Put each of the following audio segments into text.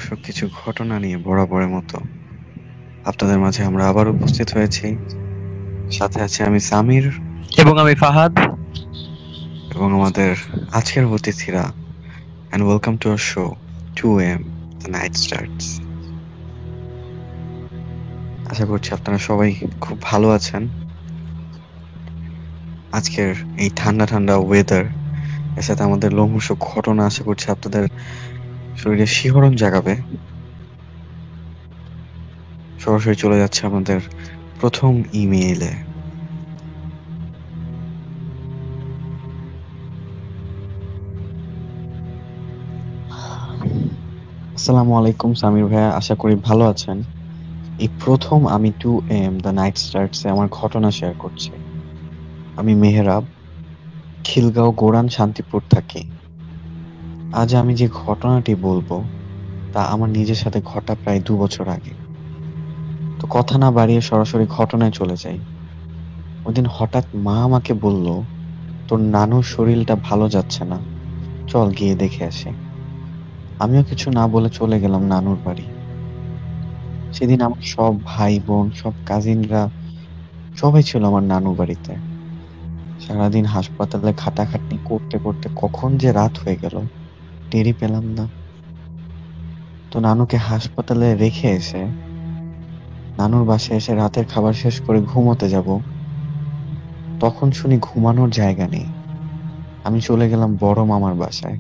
লোমহর্ষক কিছু ঘটনা নিয়ে বরাবরের মতো আপনাদের মাঝে আমরা আবার উপস্থিত হয়েছি। সাথে আছে আমি সামির এবং আমি ফাহাদ। এবং আমাদের আজকের অতিথিরা। And welcome to our show 2am the night starts. আশা করছি আপনারা সবাই খুব ভালো আছেন। আজকের এই ঠান্ডা ঠান্ডা ওয়েদার এর সাথে আমাদের লোমহর্ষক ঘটনা আশা করছি আপনাদের শরীরে শিহরণ জাগাবে। সরাসরি চলে যাচ্ছে আমাদের প্রথম ইমেইলে। আসসালামু আলাইকুম সামির ভাইয়া, আশা করি ভালো আছেন। এই প্রথম আমি 2am দ্য নাইট স্টার্টস এ আমার ঘটনা শেয়ার করছি। আমি মেহরাব, খিলগাঁও গোরান শান্তিপুর থাকি। আজ আমি যে ঘটনাটি বলবো তা আমার নিজের সাথে ঘটা প্রায় 2 বছর আগে। তো কথা না বাড়িয়ে সরাসরি ঘটনায় চলে যাই। ওইদিন হঠাৎ মা আমাকে বলল, তোর নানুর শরীরটা ভালো যাচ্ছে না, চল গিয়ে দেখে আসি। আমিও কিছু না বলে চলে গেলাম নানুর বাড়ি। সেদিন আমার সব ভাই বোন, সব কাজিনরা সবাই ছিল আমার নানু বাড়িতে। সারাদিন হাসপাতালে খাটাখাটনি করতে করতে কখন যে রাত হয়ে গেল টেরই পেলাম না। তো নানুকে হাসপাতালে রেখে এসে নানুর বাসায় এসে রাতের খাবার শেষ করে ঘুমোতে যাব, তখন শুনি ঘুমানোর জায়গা নেই। আমি চলে গেলাম বড় মামার বাসায়।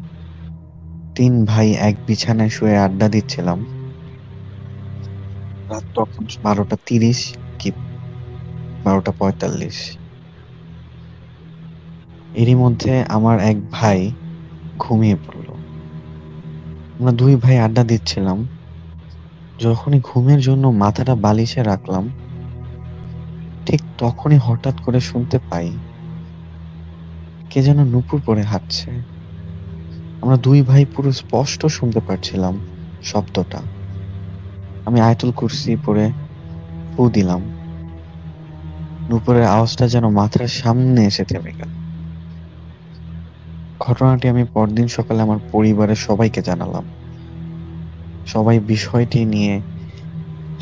3 ভাই এক বিছানায় শুয়ে আড্ডা দিচ্ছিলাম। রাত তখন 12টা 30 কি 12টা 45। এরই মধ্যে আমার এক ভাই ঘুমিয়ে পড়ল। আমরা 2 ভাই আড্ডা দিচ্ছিলাম। যখনই ঘুমের জন্য মাথাটা বালিশে রাখলাম, ঠিক তখনই হঠাৎ করে শুনতে পাই কে যেন নুপুর পরে হাঁটছে। আমরা 2 ভাই পুরো স্পষ্ট শুনতে পাচ্ছিলাম শব্দটা। আমি আয়াতুল কুরসি পড়ে ফু দিলাম। নুপুরের আওয়াজটা যেন মাথার সামনে এসে থেমে গেল। ঘটনাটি আমি পরদিন সকালে আমার পরিবারের সবাইকে জানালাম। সবাই বিষয়টি নিয়ে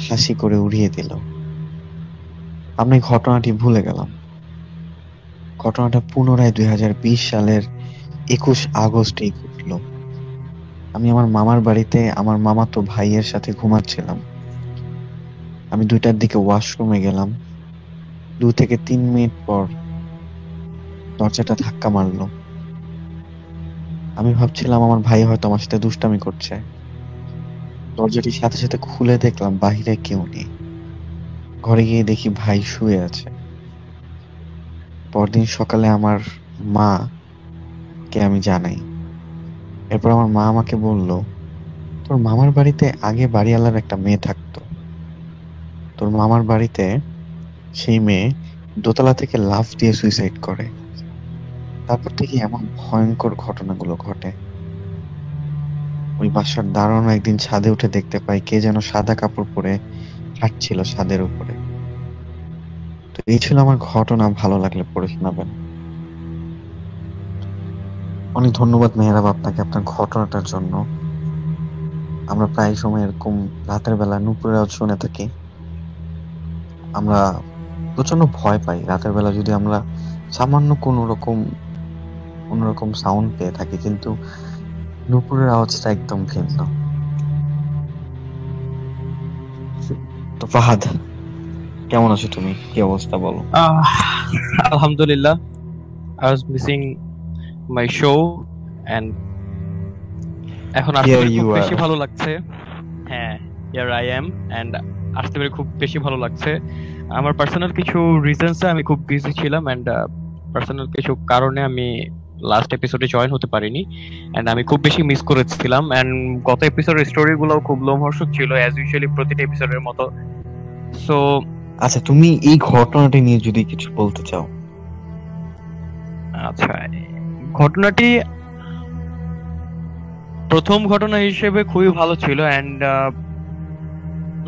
হাসি করে উড়িয়ে দিল। আমি ঘটনাটি ভুলে গেলাম। ঘটনাটা পুনরায় 2020 সালের 21 আগস্টেই ঘটল। আমি আমার মামার বাড়িতে আমার মামাতো ভাইয়ের সাথে ঘুমাচ্ছিলাম। আমি 2টার দিকে ওয়াশরুমে গেলাম। 2 থেকে 3 মিনিট পর দরজাটা ধাক্কা মারলো। আমি ভাবছিলাম আমার ভাই হয়তো আমার সাথে দুষ্টামি করছে। দরজাটির সাথে সাথে খুলে দেখলাম বাহিরে কেউ নেই। ঘরে গিয়ে দেখি ভাই শুয়ে আছে। পরদিন সকালে আমার মা কে আমি জানাই। এরপর আমার মা আমাকে বলল, তোর মামার বাড়িতে আগে বাড়িওয়ালার একটা মেয়ে থাকতো। তোর মামার বাড়িতে সেই মেয়ে দোতলা থেকে লাফ দিয়ে সুইসাইড করে। তারপর থেকে এমন ভয়ঙ্কর ঘটনাগুলো ঘটে। ওই বাসার দারোয়ান একদিন ছাদে উঠে দেখতে পাই কে যেন সাদা কাপড় পরে হাঁটছিল ছাদের উপরে। তো এই ছিল আমার ঘটনা, ভালো লাগলে পড়ে শোনাবেন। অনেক ধন্যবাদ মেহরাব আপনাকে আপনার ঘটনাটার জন্য। আমরা প্রায় সময় এরকম রাতের বেলা নুপুরের আওয়াজ শুনে থাকি। আমরা প্রচন্ড ভয় পাই রাতের বেলা যদি আমরা সামান্য কোনোরকম সাউন্ড পেয়ে থাকি, কিন্তু নুপুরের আওয়াজটা একদম ভিন্ন। তো ফাহাদ, কেমন আছো তুমি? কি অবস্থা বলো? আলহামদুলিল্লাহ, I was missing my show and এখন আসতে Here পেরে খুব you বেশি are. ভালো লাগছে। হ্যাঁ, here I am and আসতে পেরে খুব বেশি ভালো লাগছে। আমার পার্সোনাল কিছু রিজনসে আমি খুব বিজি ছিলাম এন্ড পার্সোনাল কিছু কারণে আমি লাস্ট এপিসোডে জয়েন হতে পারিনি এন্ড আমি খুব বেশি মিস করেছিলাম এন্ড গত এপিসোডের স্টোরিগুলোও খুব লোমহর্ষক ছিল অ্যাজ ইউজুয়ালি প্রতিটা এপিসোডের মতো। সো আচ্ছা, তুমি এই ঘটনাটি নিয়ে যদি কিছু বলতে চাও। আচ্ছা, ঘটনাটি প্রথম ঘটনা হিসেবে খুবই ভালো ছিল এন্ড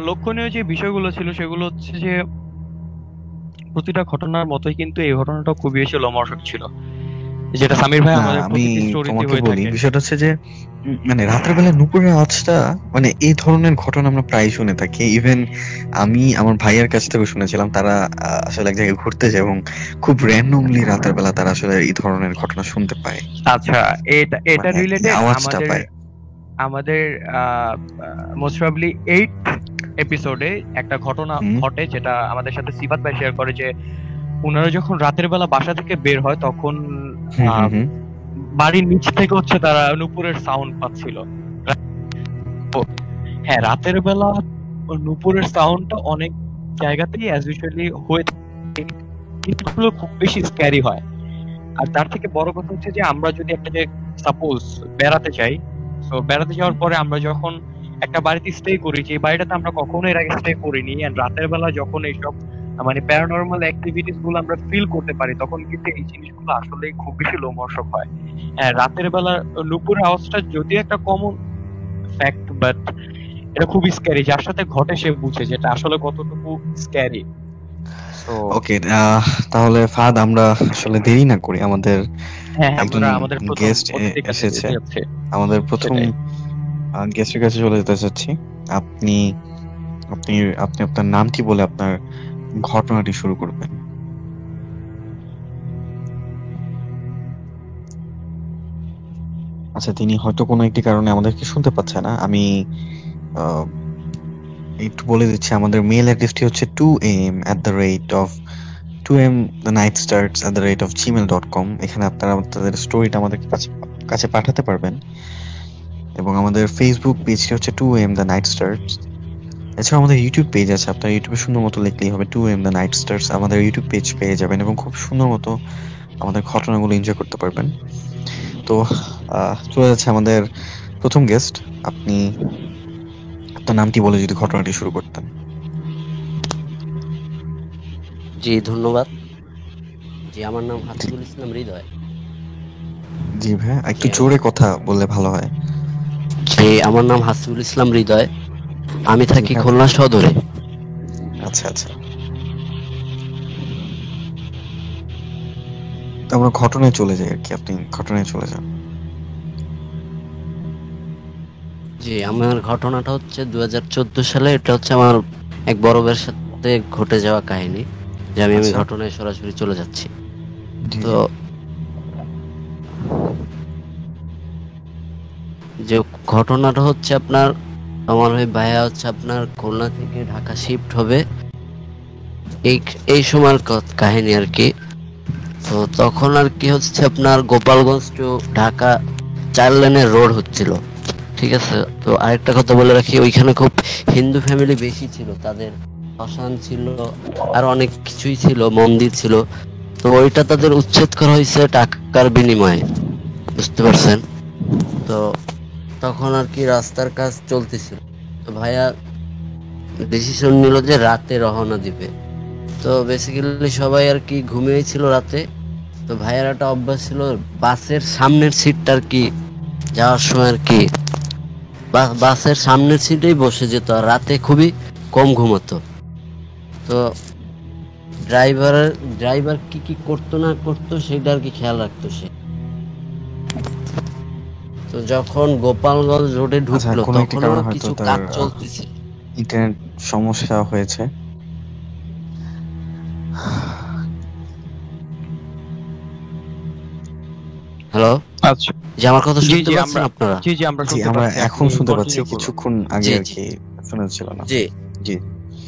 লক্ষণীয় যে বিষয়গুলো ছিল সেগুলো হচ্ছে যে প্রতিটা ঘটনার মতোই কিন্তু এই ঘটনাটা খুবই বেশি লোমহর্ষক ছিল। যেটা সামির ভাই না, আমাদের আমি প্রতিটি স্টোরিতে তোমাকে হয়ে বলি থাকে। বিষয়টা হচ্ছে যে মানে রাতের বেলা নুপুরের আওয়াজটা, মানে এই ধরনের ঘটনা আমরা প্রায় শুনে থাকি। ইভেন আমি আমার ভাইয়ের কাছ থেকে শুনেছিলাম, তারা আসলে এক জায়গায় ঘুরতে যায় এবং খুব র্যান্ডমলি রাতের বেলা তারা আসলে এই ধরনের ঘটনা শুনতে পায়, আচ্ছা, এটা মানে এই রিলেটেড আওয়াজটা আমাদের পায়। আমাদের মোস্ট প্রবাবলি 8 এপিসোডে একটা ঘটনা হুম ঘটে, যেটা আমাদের সাথে সিফাত ভাই শেয়ার করে, যে ওনারা যখন রাতের বেলা বাসা থেকে বের হয় তখন হুম হুম আহ, হুম বাড়ির নিচ থেকে হচ্ছে তারা নুপুরের সাউন্ড পাচ্ছিল। তো হ্যাঁ, রাতের বেলা নুপুরের সাউন্ডটা অনেক জায়গাতেই অ্যাজ ইউজুয়ালি হয়ে থাকে, কিন্তু এগুলো খুব বেশি স্ক্যারি হয়। আর তার থেকে বড় কথা হচ্ছে যে আমরা যদি একটা যে সাপোজ বেড়াতে যাই, তো বেড়াতে যাওয়ার পরে আমরা যখন একটা বাড়িতে স্টে করি, যে বাড়িটাতে আমরা কখনো এর আগে স্টে করিনি, এন্ড রাতের বেলা যখন এইসব মানে প্যারানরমাল অ্যাক্টিভিটিস গুলো আমরা ফিল করতে পারি, তখন কিন্তু এই জিনিসগুলো আসলে খুব বেশি লোমহর্ষক হয়। হ্যাঁ, রাতের বেলা নুপুরের আওয়াজটা যদিও একটা কমন ফ্যাক্ট, বাট এটা খুবই স্ক্যারি। যার সাথে ঘটে সে বুঝে যেটা আসলে কতটুকু স্ক্যারি। তো ওকে, তাহলে ফাহাদ, আমরা আসলে দেরি না করি, আমাদের হ্যাঁ, একজন আমরা আমাদের প্রথম গেস্ট অতিথির কাছে এসেছে। যেতে যাচ্ছে। আমাদের প্রথম সেটাই। গেস্টের কাছে চলে যেতে চাচ্ছি। আপনি আপনি আপনি আপনার নামটি বলে আপনার ঘটনাটি শুরু করবেন। আচ্ছা, তিনি হয়তো কোনো একটি কারণে আমাদেরকে শুনতে পাচ্ছে না। আমি আহ, একটু বলে দিচ্ছি, আমাদের মেল অ্যাড্রেসটি হচ্ছে 2am@the nightstarts@gmail.com। এখানে আপনারা আপনাদের স্টোরিটা আমাদের কাছে কাছে পাঠাতে পারবেন। এবং আমাদের ফেসবুক পেজটি হচ্ছে 2am the night starts। এছাড়া আমাদের ইউটিউব পেজ আছে, আপনার ইউটিউবে সুন্দর মতো লিখলেই হবে 2am the night starts, আমাদের ইউটিউব পেজ পেয়ে যাবেন এবং খুব সুন্দর মতো আমাদের ঘটনাগুলো এনজয় করতে পারবেন। তো চলে যাচ্ছে আমাদের প্রথম গেস্ট। আপনি আপনার নামটি বলে যদি ঘটনাটি শুরু করতেন। জি ধন্যবাদ। জি, আমার নাম হাসিবুল ইসলাম হৃদয়। জি ভাই, একটু জি জোরে কথা বললে ভালো হয়। জি, আমার নাম হাসিবুল ইসলাম হৃদয়। আমি থাকি যেখানে খুলনা সদরে। আচ্ছা আচ্ছা, তো আমরা ঘটনায় চলে যাই আর কি, আপনি ঘটনায় চলে যান। জি, আমার ঘটনাটা হচ্ছে 2014 সালে। এটা হচ্ছে আমার এক বড় ভাইয়ের সাথে ঘটে যাওয়া কাহিনী, যে আমি আচ্ছা, ঘটনায় সরাসরি চলে যাচ্ছি। জি তো জি যে ঘটনাটা হচ্ছে আপনার, আমার ওই ভাইয়া হচ্ছে আপনার খুলনা থেকে ঢাকা শিফট হবে, এই এই সময়ের কাহিনী আর কি। তো তখন আর কি হচ্ছে আপনার গোপালগঞ্জ টু ঢাকা 4 লেনের রোড হচ্ছিল, ঠিক আছে। তো আরেকটা কথা বলে রাখি, ওইখানে খুব হিন্দু ফ্যামিলি বেশি ছিল, তাদের শ্মশান ছিল আর অনেক কিছুই ছিল, মন্দির ছিল। তো ওইটা তাদের উচ্ছেদ করা হয়েছে টাকার বিনিময়ে, বুঝতে পারছেন। তো তখন আর কি রাস্তার কাজ চলতেছিল। তো ভাইয়া ডিসিশন নিল যে রাতে রওনা দিবে। তো বেসিক্যালি সবাই আর কি ঘুমিয়েছিল রাতে। তো ভাইয়ার একটা অভ্যাস ছিল বাসের সামনের সিটটা আর কি যাওয়ার সময় আর কি বাসের সামনের সিটেই বসে যেত, আর রাতে খুবই কম ঘুমাতো। তো ড্রাইভার কি কি করতো না করতো সেটা আর কি খেয়াল রাখতো সে। তো যখন গোপালগঞ্জ রোডে আচ্ছা, ঢুকলো কোনো একটি তখনও কারণে হয়তো কিছু তার কাজ চলতেছে। ইন্টারনেট সমস্যা হয়েছে। হ্যালো, আচ্ছা, যে আমার কথা জি শুনতে জি পাচ্ছেন আমরা আপনারা? জি জি আমরা জি, শুনতে আমরা পাচ্ছি, এখন আপনি শুনতে পাচ্ছি, কন্টিনিউ করুন। কিছুক্ষণ আগে জি আর জি কি শোনা ছিল না। জি। জি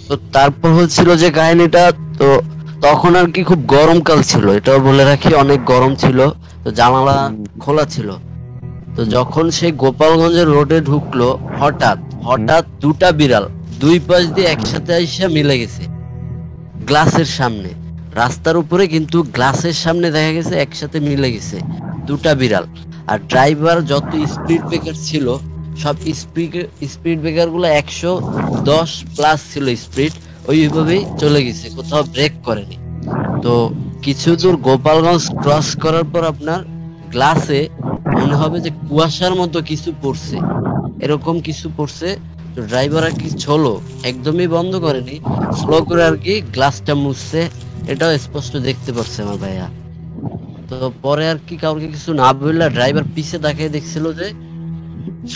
তো তারপর হচ্ছিল যে কাহিনীটা, তো তখন আর কি খুব গরমকাল ছিল, এটাও বলে রাখি, অনেক গরম ছিল। তো জানালা হুম খোলা ছিল। তো হুম যখন সেই গোপালগঞ্জের রোডে ঢুকলো, হঠাৎ হুম হঠাৎ দুটা বিড়াল দুই পাশ দিয়ে একসাথে এসে মিলে গেছে গ্লাসের সামনে, রাস্তার উপরে, কিন্তু গ্লাসের সামনে দেখা গেছে একসাথে মিলে গেছে দুটা বিড়াল। আর ড্রাইভার যত স্পিড ব্রেকার ছিল, সব স্পিড ব্রেকার গুলো 110 প্লাস ছিল স্পিড, ওইভাবেই চলে গেছে, কোথাও ব্রেক করেনি। তো কিছু আচ্ছা দূর গোপালগঞ্জ ক্রস করার পর আপনার গ্লাসে মনে হবে যে কুয়াশার মতো কিছু পড়ছে, এরকম কিছু পড়ছে। তো ড্রাইভার আর কি স্লো, একদমই বন্ধ করেনি, স্লো করে আর কি গ্লাসটা মুছছে, এটাও স্পষ্ট দেখতে পাচ্ছে আমার ভাইয়া। তো পরে আর কি কাউকে কিছু না বললে ড্রাইভার পিছে তাকিয়ে দেখছিল যে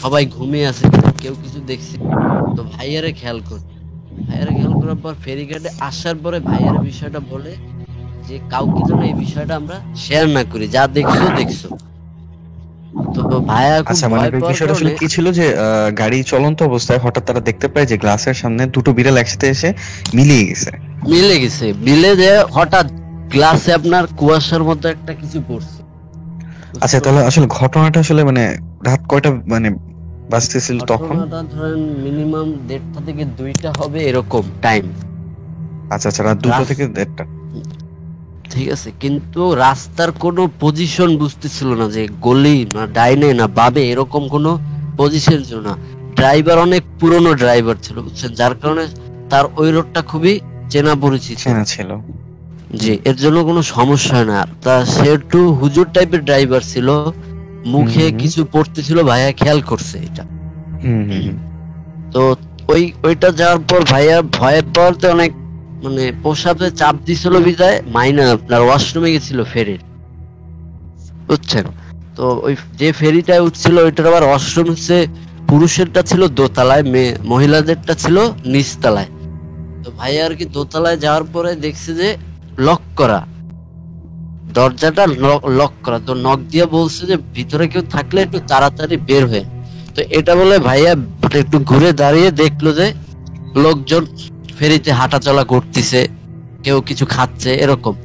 সবাই ঘুমিয়ে আছে, কেউ কিছু দেখছে। তো ভাইয়ারে খেয়াল করার পর ফেরিঘাটে আসার পরে ভাইয়ার বিষয়টা বলে যে কাউকে যেন এই বিষয়টা আমরা শেয়ার না করি, যা দেখছো। তো ভাইয়া খুব আচ্ছা, মানে ভয় পাওয়ার বিষয়টা আসলে কারণে কি ছিল যে গাড়ি চলন্ত অবস্থায় হঠাৎ তারা দেখতে পায় যে গ্লাসের সামনে দুটো বিড়াল একসাথে এসে মিলিয়ে গেছে। মিলে যে হঠাৎ গ্লাসে আপনার কুয়াশার মতো একটা কিছু পড়ছে। আচ্ছা, তাহলে আসলে ঘটনাটা আসলে মানে রাত কয়টা মানে বাজতেছিল তখন? ঘটনাটা ধরেন মিনিমাম 1:30 থেকে 2টা হবে এরকম টাইম। আচ্ছা, রাত 2টা থেকে 1:30। ঠিক আছে, কিন্তু রাস্তার কোনো পজিশন বুঝতেছিল না যে গলি না ডাইনে না বামে, এরকম কোনো পজিশন ছিল না। ড্রাইভার অনেক পুরনো ড্রাইভার ছিল বুঝছেন, যার কারণে তার ওই রোডটা খুবই চেনা পরিচিত ছিল। জি, এর জন্য কোনো সমস্যা হয় না। তা সে একটু হুজুর টাইপের ড্রাইভার ছিল, মুখে কিছু পড়তেছিল, ভাইয়া খেয়াল করছে এটা। তো ওইটা যাওয়ার পর ভাইয়া ভয়ে পড়তে অনেক মানে প্রসাবে চাপ দিছিল বিদায় মাইনা আপনার ওয়াশরুমে গেছিল ফেরির, বুঝছেন। তো ওই যে ফেরিটায় উঠছিল ওইটার আবার ওয়াশরুম হচ্ছে পুরুষেরটা ছিল দোতলায়, মহিলাদেরটা ছিল নিচতলায়। তো ভাইয়া আর কি দোতলায় যাওয়ার পরে দেখছে যে লক করা, দরজাটা লক করা। তো নক দিয়ে বলছে যে ভিতরে কেউ থাকলে একটু তাড়াতাড়ি বের হয়ে। তো এটা বলে ভাইয়া একটু ঘুরে দাঁড়িয়ে দেখলো যে লোকজন ফেরিতে হাঁটাচলা করতেছে, কেউ কিছু খাচ্ছে এরকম।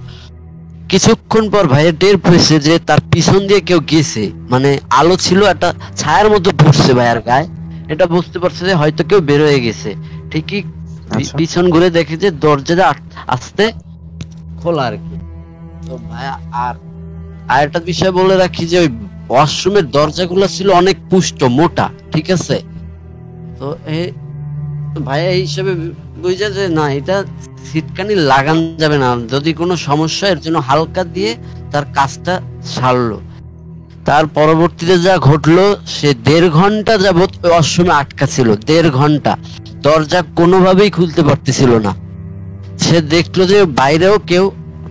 কিছুক্ষণ পর ভাইয়া টের পেয়েছে যে তার পিছন দিয়ে কেউ গেছে, মানে আলো ছিল, একটা ছায়ার মতো পড়ছে ভাইয়ার গায়ে। এটা বুঝতে পারছে যে হয়তো কেউ বের হয়ে গেছে। ঠিকই পিছন ঘুরে দেখে যে দরজাটা আস্তে খোলা আর কি। তো ভাইয়া আর একটা বিষয় বলে রাখি যে ওই ওয়াশরুমের দরজাগুলো ছিল অনেক পুষ্ট মোটা, ঠিক আছে। তো ভাইয়া এই হিসেবে বুঝা যে না, এটা সিটকানি লাগান যাবে না, যদি কোনো সমস্যা এর জন্য হালকা দিয়ে তার কাজটা সারলো। তার পরবর্তীতে যা ঘটলো, সে 1.5 ঘন্টা যাবত ওয়াশরুমে আটকা ছিল, 1.5 ঘন্টা দরজা কোনোভাবেই খুলতে পারতেছিল না। সে দেখলো যে বাইরেও কেউ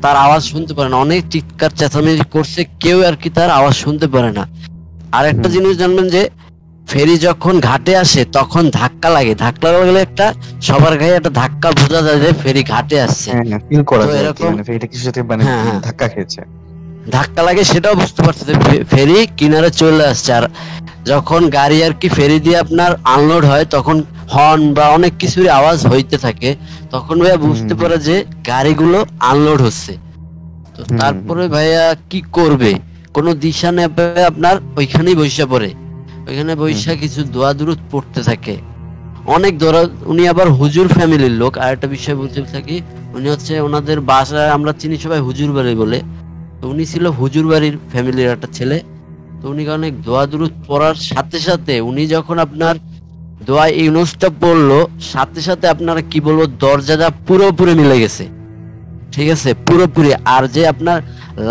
তার আওয়াজ শুনতে পারে না, অনেক চিৎকার চেঁচামেচি করছে, কেউ আর কি তার আওয়াজ শুনতে পারে না। আর একটা জিনিস জানবেন যে ফেরি যখন ঘাটে আসে তখন ধাক্কা লাগলে একটা সবার গায়ে একটা ধাক্কা বোঝা যায় যে ফেরি ঘাটে আসছে, ফিল করা যায় মানে ফেরিটা কিছু সাথে মানে ধাক্কা খেয়েছে, ধাক্কা লাগে, সেটাও বুঝতে পারছে যে ফেরি কিনারে চলে আসছে। আর যখন গাড়ি আর কি ফেরি দিয়ে আপনার আনলোড হয় তখন হর্ন বা অনেক কিছুর আওয়াজ হইতে থাকে, তখন ভাইয়া বুঝতে পারে যে গাড়িগুলো আনলোড হচ্ছে। তো তারপরে ভাইয়া কি করবে, কোনো দিশা না পেয়ে আপনার ওইখানেই বসে পড়ে। ওইখানে বৈশা কিছু দোয়া দুরুদ পড়তে থাকে, অনেক দোয়া। উনি আবার হুজুর ফ্যামিলির লোক। আর একটা বিষয় বলতে থাকি, উনি হচ্ছে ওনাদের বাসায় আমরা চিনি সবাই হুজুর বাড়ি বলে, তো উনি ছিল হুজুর বাড়ির ফ্যামিলির একটা ছেলে। তো উনি অনেক দোয়া দুরুদ পড়ার সাথে সাথে উনি যখন আপনার দোয়া ইউনুসটা পড়লো, সাথে সাথে আপনারা কি বলবো দরজাটা পুরোপুরি মিলে গেছে, ঠিক আছে, পুরোপুরি। আর যে আপনার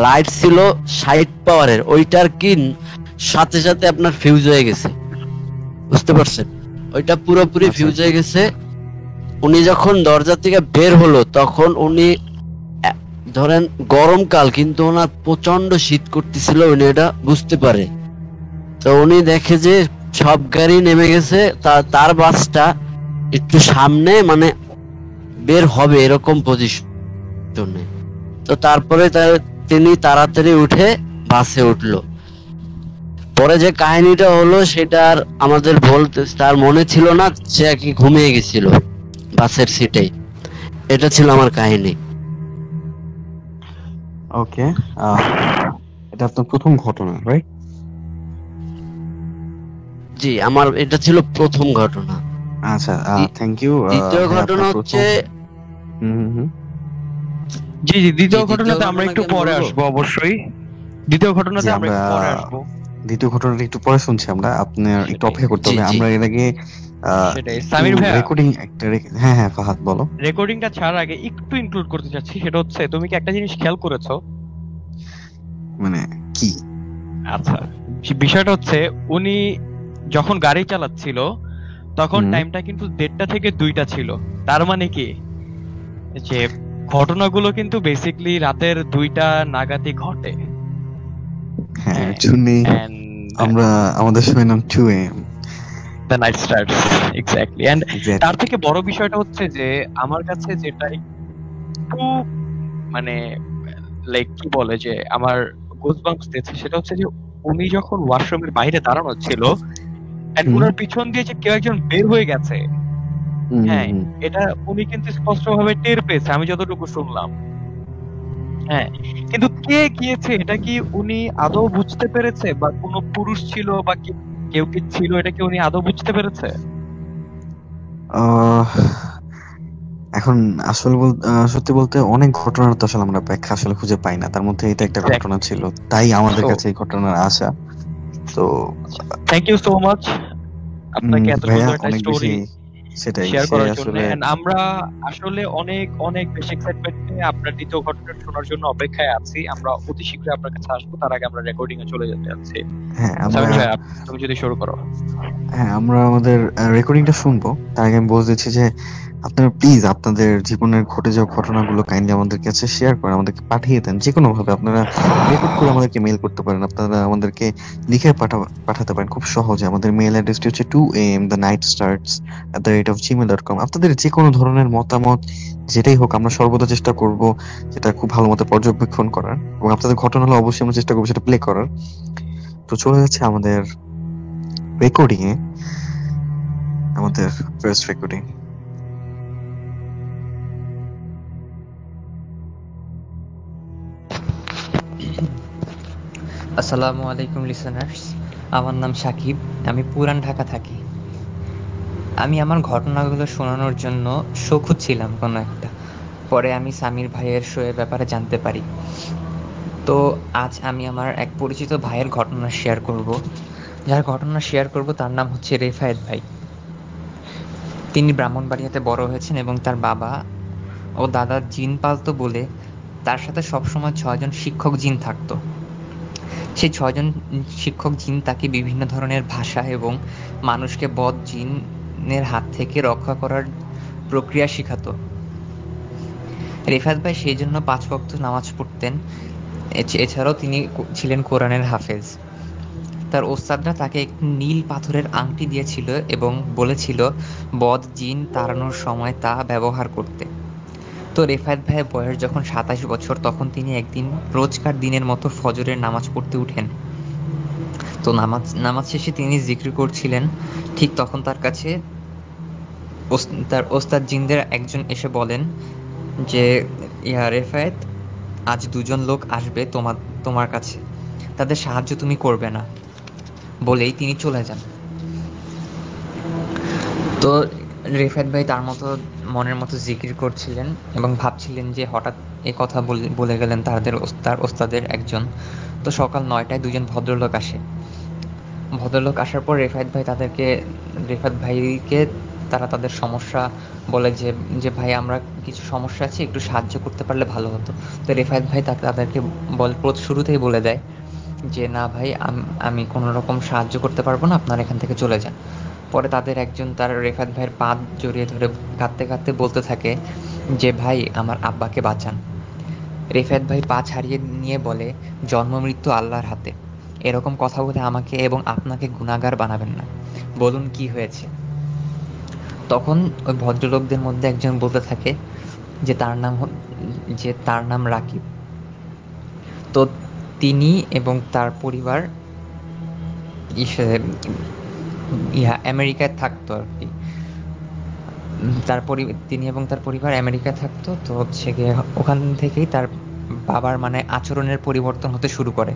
লাইট ছিল 60 পাওয়ারের, ওইটার কি সাথে সাথে আপনার ফিউজ হয়ে গেছে, বুঝতে পারছেন, ওইটা পুরোপুরি ফিউজ হয়ে গেছে। উনি যখন দরজা থেকে বের হলো তখন উনি ধরেন গরমকাল, কিন্তু ওনার প্রচন্ড শীত করতেছিল, উনি এটা বুঝতে পারে। তো উনি দেখে যে সব গাড়ি নেমে গেছে, তার বাসটা একটু সামনে মানে বের হবে এরকম পজিশনে। তো তারপরে তিনি তাড়াতাড়ি উঠে বাসে উঠলো। পরে যে কাহিনীটা হলো সেটা আর আমাদের বলতে তার মনে ছিল না, সে আর কি ঘুমিয়ে গেছিল বাসের সিটে। এটা ছিল আমার কাহিনী। ওকে, এটা আপনার প্রথম ঘটনা, রাইট? জি, আমার এটা ছিল প্রথম ঘটনা। আচ্ছা, থ্যাংক ইউ। দ্বিতীয় ঘটনা হচ্ছে জি দ্বিতীয় ঘটনাতে আমরা একটু পরে আসবো, অবশ্যই দ্বিতীয় ঘটনাতে আমরা একটু পরে আসবো। দ্বিতীয় ঘটনাটা একটু পরে শুনছি আমরা, আপনার একটু অপেক্ষা করতে হবে। আমরা এর আগে সেটাই সামির ভাই রেকর্ডিং একটা হ্যাঁ ফাহাদ বলো। রেকর্ডিংটা ছাড়ার আগে একটু ইনক্লুড করতে চাচ্ছি, সেটা হচ্ছে তুমি কি একটা জিনিস খেয়াল করেছো? মানে কি? আচ্ছা, বিষয়টা হচ্ছে উনি যখন গাড়ি চালাচ্ছিল তখন টাইমটা কিন্তু 1:30 থেকে 2টা ছিল। তার মানে কি যে ঘটনাগুলো কিন্তু বেসিক্যালি রাতের 2টা নাগাদই ঘটে। হ্যাঁ, হ্যাঁ, এর জন্যই and আমরা আমাদের শোয়ের নাম 2 AM। the night starts exactly, and তার এক্স্যাক্টলি। থেকে বড় বিষয়টা হচ্ছে যে আমার কাছে যেটা একটু মানে লাইক কি বলে যে আমার গুজবাম্পস দিয়েছে সেটা হচ্ছে যে উনি যখন ওয়াশরুমের বাইরে দাঁড়ানো ছিল এন্ড হুম, উনার পিছন দিয়ে যে কেউ একজন বের হয়ে গেছে, হুম, হ্যাঁ, হুম। এটা উনি কিন্তু স্পষ্টভাবে টের পেয়েছে আমি যতটুকু শুনলাম। হ্যাঁ, কিন্তু কে গিয়েছে এটা কি উনি আদৌ বুঝতে পেরেছে, বা কোনো পুরুষ ছিল বা কেউ কি ছিল, এটা কি উনি আদৌ বুঝতে পেরেছে? আহ, এখন সত্যি বলতে অনেক ঘটনার তো আসলে আমরা ব্যাখ্যা আসলে খুঁজে পাই না, তার মধ্যে এটা একটা ঘটনা ছিল, এক্স্যাক্টলি। তাই আমাদের সো কাছে এই ঘটনার আশা। তো থ্যাংক ইউ সো মাচ আপনাকে এত ভাইয়া সুন্দর একটা অনেক বেশি, স্টোরি সেটাই শেয়ার সে করার জন্য, আসলে এন্ড আমরা আসলে অনেক অনেক বেশি এক্সাইটমেন্ট নিয়ে আপনার দ্বিতীয় ঘটনাটা শোনার জন্য অপেক্ষায় আছি। আমরা অতি শীঘ্রই আপনার কাছে আসবো, তার আগে আমরা রেকর্ডিং এ চলে যেতে যাচ্ছি। হ্যাঁ আমরা সামির ভাই, তুমি যদি শুরু করো। হ্যাঁ আমরা আমাদের রেকর্ডিংটা শুনবো, তার আগে আমি বলতে চাচ্ছি যে আপনারা প্লিজ আপনাদের জীবনের ঘটে যাওয়া ঘটনাগুলো কাইন্ডলি আমাদের কাছে শেয়ার করেন, আমাদেরকে পাঠিয়ে দেন যে কোনো ভাবে। আপনারা রেকর্ড করে আমাদেরকে মেইল করতে পারেন, আপনারা আমাদেরকে লিখে পাঠাতে পারেন খুব সহজে। আমাদের মেইল অ্যাড্রেসটি হচ্ছে 2am@gmail.com। আপনাদের যে কোনো ধরনের মতামত যেটাই হোক আমরা সর্বদা চেষ্টা করব সেটা খুব ভালো মতো পর্যবেক্ষণ করার, এবং আপনাদের ঘটনা হলে অবশ্যই আমরা চেষ্টা করবো সেটা প্লে করার। তো চলে যাচ্ছে আমাদের রেকর্ডিং এ, আমাদের ফার্স্ট রেকর্ডিং। আসসালামু আলাইকুম লিসেনার্স, আমার নাম সাকিব, আমি পুরান ঢাকা থাকি। আমি আমার ঘটনাগুলো শোনানোর জন্য শো খুঁজছিলাম কোনো একটা, পরে আমি সামির ভাইয়ের শোয়ের ব্যাপারে জানতে পারি। তো আজ আমি আমার এক পরিচিত ভাইয়ের ঘটনা শেয়ার করব। যার ঘটনা শেয়ার করব তার নাম হচ্ছে রেফায়েত ভাই। তিনি ব্রাহ্মণবাড়িয়াতে বড় হয়েছেন এবং তার বাবা ও দাদা জিন পালতো বলে তার সাথে সবসময় 6 জন শিক্ষক জিন থাকতো। সেই 6 জন শিক্ষক জিন তাকে বিভিন্ন ধরনের ভাষা এবং মানুষকে বদ জিনের হাত থেকে রক্ষা করার প্রক্রিয়া শিখাতো। রেফাত ভাই সেই জন্য 5 ওয়াক্ত নামাজ পড়তেন। এছাড়াও তিনি ছিলেন কোরআনের হাফেজ। তার ওস্তাদরা তাকে একটি নীল পাথরের আংটি দিয়েছিল এবং বলেছিল বদ জিন তাড়ানোর সময় তা ব্যবহার করতে। তো রেফায়েত ভাইয়ের বয়স যখন 27 বছর, তখন তিনি একদিন রোজকার দিনের মতো ফজরের নামাজ পড়তে উঠেন। তো নামাজ শেষে তিনি জিক্র করছিলেন, ঠিক তখন তার কাছে তার ওস্তাদ জিনদের একজন এসে বলেন যে, ইয়া রেফায়েত, আজ 2 জন লোক আসবে তোমার কাছে, তাদের সাহায্য তুমি করবে না। বলেই তিনি চলে যান। তো রেফায়েত ভাই তার মতো মনের মতো জিকির করছিলেন এবং ভাবছিলেন যে হঠাৎ এই কথা বলে গেলেন তার ওস্তাদের একজন। তো সকাল 9টায় 2 জন ভদ্রলোক আসে। ভদ্রলোক আসার পর রেফাত ভাইকে তারা তাদের সমস্যা বলে যে ভাই আমরা কিছু সমস্যা আছে, একটু সাহায্য করতে পারলে ভালো হতো। তো রেফাত ভাই তাদেরকে শুরুতেই বলে দেয় যে না ভাই, আমি কোনো রকম সাহায্য করতে পারবো না, আপনারা এখান থেকে চলে যান। পরে তাদের একজন তার রেফাত ভাইয়ের পা জড়িয়ে ধরে কাঁদতে কাঁদতে বলতে থাকে যে ভাই আমার আব্বাকে বাঁচান। রেফাত ভাই পা ছাড়িয়ে নিয়ে বলে, জন্ম মৃত্যু আল্লাহর হাতে, এরকম কথা বলে আমাকে এবং আপনাকে গুনাহগার বানাবেন না, বলুন কি হয়েছে। তখন ওই ভদ্রলোকদের মধ্যে একজন বলতে থাকে যে তার নাম রাকিব। তো তিনি এবং তার পরিবার আমেরিকায় থাকতো আর কি। তিনি এবং তার পরিবার আমেরিকায় থাকতো। তো হচ্ছে গিয়ে ওখান থেকেই তার বাবার মানে আচরণের পরিবর্তন হতে শুরু করে।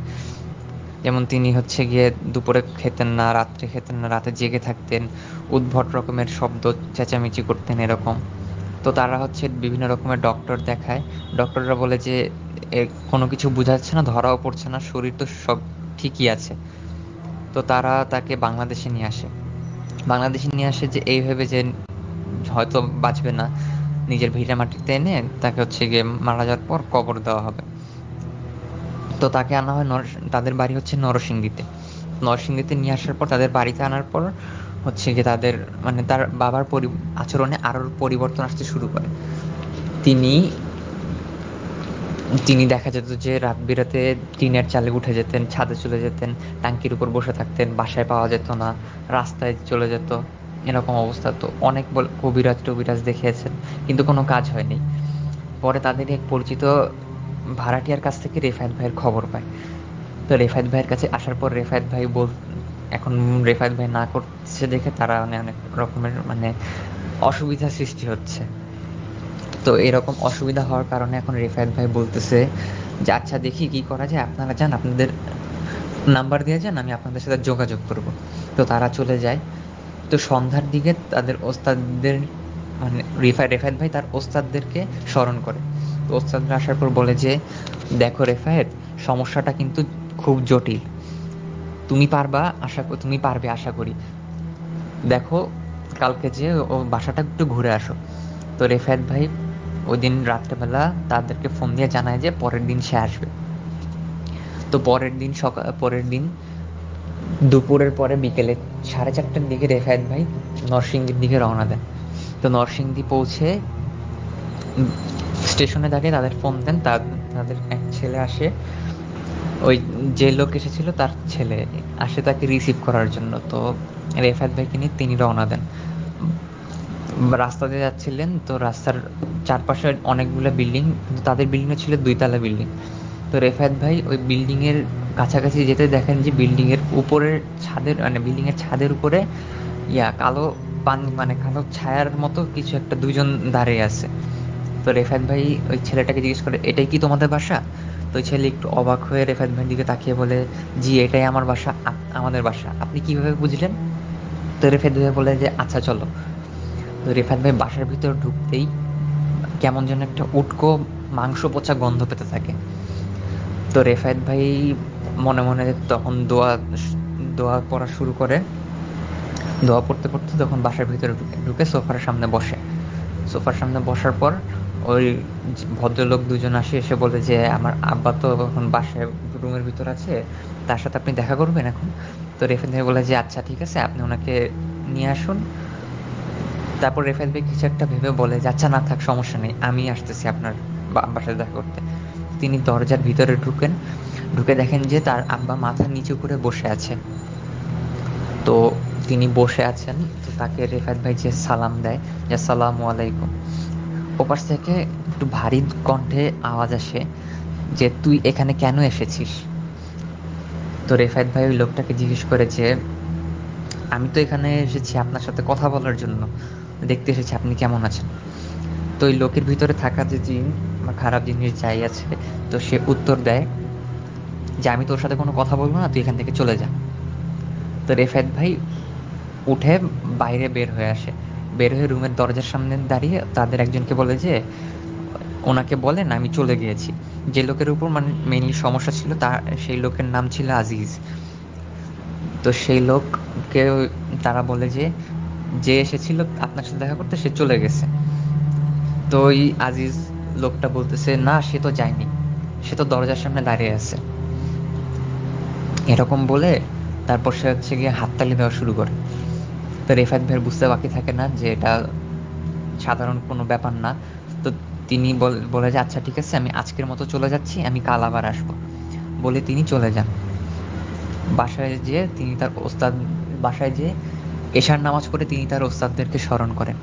যেমন তিনি হচ্ছে গিয়ে দুপুরে খেতেন না, রাত্রে খেতেন না, রাতে জেগে থাকতেন, উদ্ভট রকমের শব্দ চেঁচামেচি করতেন এরকম। তো তারা হচ্ছে বিভিন্ন রকমের ডক্টর দেখায়। ডক্টররা বলে যে কোনো কিছু বোঝাচ্ছে না, ধরাও পড়ছে না, শরীর তো সব ঠিকই আছে। তো তারা তাকে বাংলাদেশে নিয়ে আসে যে এই ভেবে যে হয়তো বাঁচবে না, নিজের ভিটে মাটিতে এনে তাকে হচ্ছে গিয়ে মারা যাওয়ার পর কবর দেওয়া হবে। তো তাকে আনা হয় তাদের বাড়ি হচ্ছে নরসিংদীতে নিয়ে আসার পর, তাদের বাড়িতে আনার পর হচ্ছে গিয়ে তাদের মানে তার বাবার আচরণে আরো পরিবর্তন আসতে শুরু করে। তিনি তিনি দেখা যেত যে রাত বিরাতে টিনের চালে উঠে যেতেন, ছাদে চলে যেতেন, টাঙ্কির উপর বসে থাকতেন, বাসায় পাওয়া যেত না, রাস্তায় চলে যেত, এরকম অবস্থা। তো অনেক কবিরাজ টবিরাজ দেখিয়েছেন, কিন্তু কোনো কাজ হয়নি। পরে তাদের এক পরিচিত ভাড়াটিয়ার কাছ থেকে রেফায়েত ভাইয়ের খবর পায়। তো রেফায়েত ভাইয়ের কাছে আসার পর রেফায়েত ভাই এখন রেফায়েত ভাই না করছে দেখে তারা অনেক রকমের অসুবিধা সৃষ্টি হচ্ছে। তো এরকম অসুবিধা হওয়ার কারণে এখন রেফায়েত ভাই বলতেছে যে আচ্ছা দেখি কি করা যায়, আপনারা যান, আপনাদের নাম্বার দিয়ে যান, আমি আপনাদের সাথে যোগাযোগ করব। তো তারা চলে যায়। তো সন্ধ্যার দিকে তাদের ওস্তাদদের রেফায়েত ভাই তার ওস্তাদদেরকে স্মরণ করে। তো ওস্তাদরা আসার পর বলে যে দেখো রেফায়েত, সমস্যাটা কিন্তু খুব জটিল, তুমি পারবে আশা করি। দেখো কালকে যে ও বাসাটা একটু ঘুরে আসো। তো রেফায়েত ভাই ওই দিন রাত্রেবেলা তাদেরকে ফোন দিয়ে জানায় যে পরের দিন সে আসবে। তো পরের দিন দুপুরের পরে বিকেলে 4:30টার দিকে রেফায়েত ভাই নরসিংদীর দিকে রওনা দেন। তো নরসিংদী পৌঁছে স্টেশনে দাঁড়িয়ে তাদের ফোন দেন। তাদের এক ছেলে আসে, ওই যে লোক এসেছিল তার ছেলে আসে তাকে রিসিভ করার জন্য। তো রেফায়েত ভাইকে নিয়ে তিনি রওনা দেন। রাস্তা দিয়ে যাচ্ছিলেন, তো রাস্তার চারপাশে অনেকগুলো বিল্ডিং, কিন্তু তাদের বিল্ডিংটা ছিল 2 তলা বিল্ডিং। তো রেফায়েত ভাই ওই বিল্ডিংয়ের কাছাকাছি যেতে দেখেন যে বিল্ডিংয়ের উপরের ছাদের বিল্ডিংয়ের ছাদের উপরে কালো কালো ছায়ার মতো কিছু একটা, 2জন দাঁড়িয়ে আছে। তো রেফায়েত ভাই ওই ছেলেটাকে জিজ্ঞেস করে এটাই কি তোমাদের বাসা? তো ওই ছেলে একটু অবাক হয়ে রেফায়েত ভাইয়ের দিকে তাকিয়ে বলে জি এটাই আমার বাসা, আমাদের বাসা। আপনি কিভাবে বুঝলেন? তো রেফায়েত ভাই বলে যে আচ্ছা চলো। তো রেফায়েত ভাই বাসার ভিতর ঢুকতেই কেমন যেন একটা উটকো মাংস পচা গন্ধ পেতে থাকে। তো রেফায়েত ভাই মনে মনে তখন দোয়া পড়া শুরু করে। দোয়া পড়তে পড়তে তখন বাসার ভিতরে ঢুকে সোফার সামনে বসে। সোফার সামনে বসার পর ওই ভদ্রলোক 2জন এসে বলে যে আমার আব্বা তো এখন বাসায় রুমের ভিতর আছে, তার সাথে আপনি দেখা করবেন এখন। তো রেফায়েত ভাই বলে যে আচ্ছা ঠিক আছে, আপনি ওনাকে নিয়ে আসুন। তারপর রেফায়েত ভাই কিছু একটা ভেবে বলে যে আচ্ছা না থাক, সমস্যা নেই, আমি আসতেছি আপনার আব্বার সাথে দেখা করতে। তিনি দরজার ভিতরে ঢুকে দেখেন যে তার আব্বা মাথা নিচু করে বসে আছে। তো তিনি বসে আছেন, তো তাকে রেফায়েত ভাই যে সালাম দেয় যে আসসালামু আলাইকুম। ওপাশ থেকে একটু ভারী কণ্ঠে আওয়াজ আসে যে তুই এখানে কেন এসেছিস? তো রেফায়েত ভাই ওই লোকটাকে জিজ্ঞেস করে যে আমি তো এখানে এসেছি আপনার সাথে কথা বলার জন্য, দেখতে এসেছি আপনি কেমন আছেন। তো ওই লোকের ভিতরে থাকা যে জিন বা খারাপ জিনিস যাই আছে, তো সে উত্তর দেয় যে আমি তোর সাথে কোনো কথা বলবো না, তুই এখান থেকে চলে যা। তো রেফায়েত ভাই উঠে বাইরে বের হয়ে আসে। বের হয়ে রুমের দরজার সামনে দাঁড়িয়ে তাদের একজনকে বলে যে ওনাকে বলেন আমি চলে গিয়েছি। যে লোকের উপর মেইনলি সমস্যা ছিল সেই লোকের নাম ছিল আজিজ। তো সেই লোককে তারা বলে যে এসেছিল আপনার সাথে দেখা করতে সে চলে গেছে। তো ওই আজিজ লোকটা বলতেছে না, সে তো যায়নি, সে তো দরজার সামনে দাঁড়িয়ে আছে। এরকম বলে তারপর সে গিয়ে হাততালি দেওয়া শুরু করে। তো রেফায়েত ভাইয়ের বুঝতে বাকি থাকে না যে এটা সাধারণ কোনো ব্যাপার না। তো তিনি বলে যে আচ্ছা ঠিক আছে, আমি আজকের মতো চলে যাচ্ছি, আমি কাল আবার আসবো বলে তিনি চলে যান। বাসায় যেয়ে এশার নামাজ পড়ে তিনি তার ওস্তাদদেরকে স্মরণ করেন।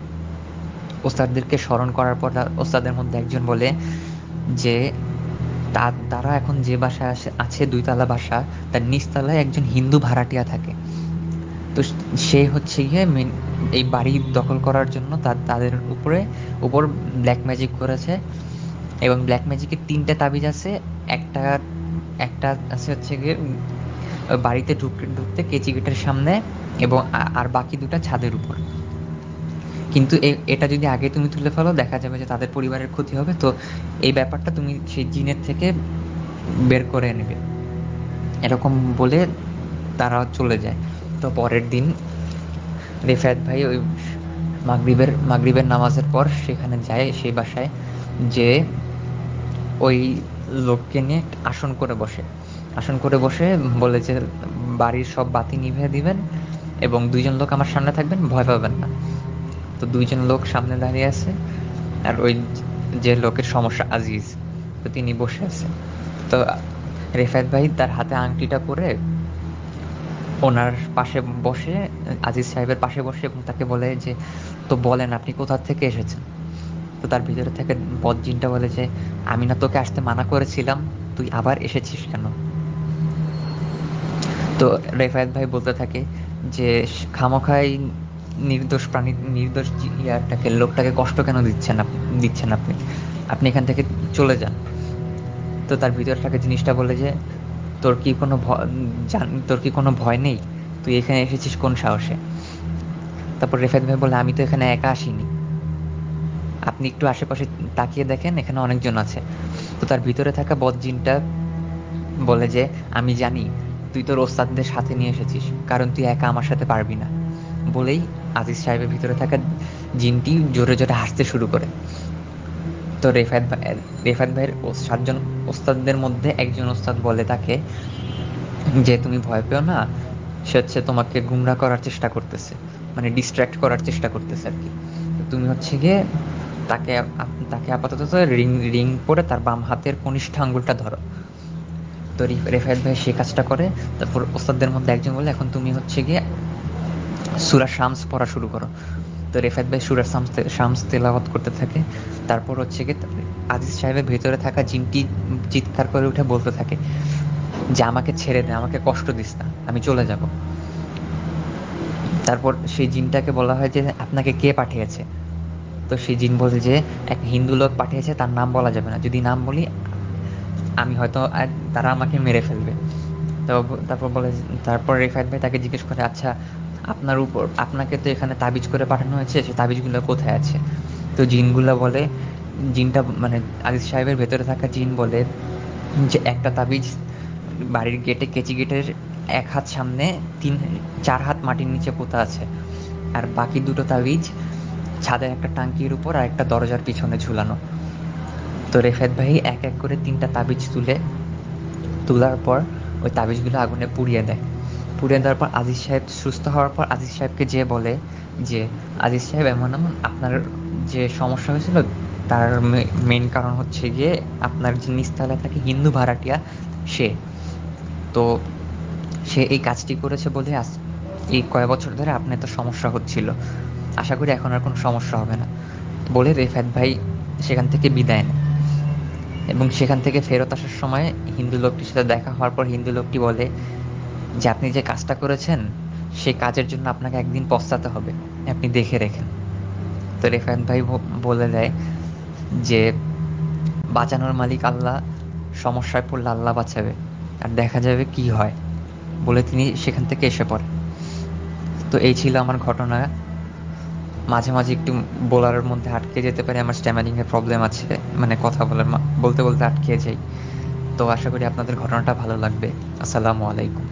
ওস্তাদদেরকে স্মরণ করার পর ওস্তাদের মধ্যে একজন বলে যে তারা এখন যে বাসায় আছে 2 তলা বাসা, তার নিচতলায় একজন হিন্দু ভাড়াটিয়া থাকে। তো সে গিয়ে এই বাড়ি দখল করার জন্য তাদের উপর ব্ল্যাক ম্যাজিক করেছে, এবং ব্ল্যাক ম্যাজিকের 3টে তাবিজ আছে। একটা আছে গিয়ে বাড়িতে ঢুকতে কেচি গেটের সামনে, এবং আর বাকি 2টা ছাদের উপর। কিন্তু এটা যদি আগে তুমি তুলে ফেলো দেখা যাবে যে তাদের পরিবারের ক্ষতি হবে। তো এই ব্যাপারটা তুমি সেই জিনের থেকে বের করে নেবে, এরকম বলে তারা চলে যায়। তো পরের দিন রেফায়েত ভাই ওই মাগরিবের নামাজের পর সেখানে যায়, সেই বাসায় যে ওই লোককে নিয়ে আসন করে বসে বলে যে বাড়ির সব বাতি নিভিয়ে দিবেন এবং 2জন লোক আমার সামনে থাকবেন, ভয় পাবেন না। তো 2জন লোক সামনে দাঁড়িয়ে আছে, আর ওই যে লোকের সমস্যা আজিজ, তো তো তিনি বসে আছেন। তো রেফায়েত ভাই তার হাতে আংটিটা পরে ওনার পাশে বসে, আজিজ সাহেবের পাশে বসে, এবং তাকে বলে যে, তো বলেন আপনি কোথা থেকে এসেছেন? তো তার ভিতরে থেকে বদজিনটা বলে যে, আমি না তোকে আসতে মানা করেছিলাম, তুই আবার এসেছিস কেন? তো রেফায়েত ভাই বলতে থাকে যে, খামোখাই নির্দোষ প্রাণী, নির্দোষ লোকটাকে কষ্ট কেন দিচ্ছেন আপনি আপনি এখান থেকে চলে যান। তো তার ভিতরে থাকে জিনিসটা বলে যে, তোর কি কোনো ভয় নেই? তুই এখানে এসেছিস কোন সাহসে? তারপর রেফায়েত ভাই বলে, আমি তো এখানে একা আসিনি, আপনি একটু আশেপাশে তাকিয়ে দেখেন, এখানে অনেকজন আছে। তো তার ভিতরে থাকা বদজিনটা বলে যে, আমি জানি তুই তোর ওস্তাদদের সাথে নিয়ে এসেছিস, কারণ তুই একা আমার সাথে পারবি না। বলেই আজিজ সাহেবের ভিতরে থাকা জিনটি জোরে জোরে হাসতে শুরু করে। তো রেফায়েত ভাইয়ের 7 জন ওস্তাদদের মধ্যে একজন ওস্তাদ বলে তাকে যে, তুমি ভয় পেও না, সে হচ্ছে তোমাকে গুমরা করার চেষ্টা করতেছে, মানে ডিস্ট্র্যাক্ট করার চেষ্টা করতেছে আর কি। তুমি হচ্ছে গিয়ে তাকে আপাতত রিং পরে তার বাম হাতের কনিষ্ঠ আঙ্গুলটা ধরো। তো রেফায়েত ভাই সে কাজটা করে। তারপর ওস্তাদদের মধ্যে একজন বলে, এখন তুমি হচ্ছে গিয়ে সূরা শামস পড়া শুরু করো। তো রেফায়েত ভাই সূরা শামস তেলাওয়াত করতে থাকে। তারপর হচ্ছে গিয়ে আজিজ সাহেবের ভেতরে থাকা জিনটি চিৎকার করে উঠে বলতে থাকে যে, আমাকে ছেড়ে দে, আমাকে কষ্ট দিস না, আমি চলে যাব। তারপর সেই জিনটাকে বলা হয় যে, আপনাকে কে পাঠিয়েছে? তো সেই জিন বলে যে, এক হিন্দু লোক পাঠিয়েছে, তার নাম বলা যাবে না, যদি নাম বলি আমি হয়তো তারা আমাকে মেরে ফেলবে। তো তারপর রেফায়েত ভাই তাকে জিজ্ঞেস করে, আচ্ছা আপনাকে তো এখানে তাবিজ করে পাঠানো হয়েছে, সে তাবিজগুলো কোথায় আছে? তো জিনটা মানে আজিজ সাহেবের ভেতরে থাকা জিন বলে যে, একটা তাবিজ বাড়ির কেচি গেটের 1 হাত সামনে 4 হাত মাটির নিচে পোতা আছে, আর বাকি 2টো তাবিজ ছাদের একটা টাঙ্কির উপর আর একটা দরজার পিছনে ঝুলানো। তো রেফায়েত ভাই এক এক করে 3টা তাবিজ তোলার পর ওই তাবিজগুলো আগুনে পুড়িয়ে দেওয়ার পর আজিজ সাহেব সুস্থ হওয়ার পর আজিজ সাহেবকে যে বলে যে, আজিজ সাহেব, এমন আপনার যে সমস্যা হয়েছিল তার মেইন কারণ হচ্ছে গিয়ে আপনার যে নিচতলায় থাকে হিন্দু ভাড়াটিয়া, সে এই কাজটি করেছে বলে এই কয়েক বছর ধরে আপনার এত সমস্যা হচ্ছিল। আশা করি এখন আর কোনো সমস্যা হবে না। বলে রেফায়েত ভাই সেখান থেকে বিদায় নেয়, এবং সেখান থেকে ফেরত আসার সময় হিন্দু লোকটির সাথে দেখা হওয়ার পর হিন্দু লোকটি বলে যে, আপনি যে কাজটা করেছেন সেই কাজের জন্য আপনাকে একদিন পস্তাতে হবে, আপনি দেখে রেখেন। তো রেফায়েত ভাই বলে দেয় যে, বাঁচানোর মালিক আল্লাহ, সমস্যায় পড়লে আল্লাহ বাঁচাবে, আর দেখা যাবে কি হয়, বলে তিনি সেখান থেকে এসে পড়ে। তো এই ছিল আমার ঘটনা। মাঝে মাঝে একটু বলার মধ্যে আটকে যেতে পারে, আমার স্ট্যামারিং এর প্রবলেম আছে, মানে কথা বলতে বলতে আটকে যাই। তো আশা করি আপনাদের ঘটনাটা ভালো লাগবে। আসসালামু আলাইকুম।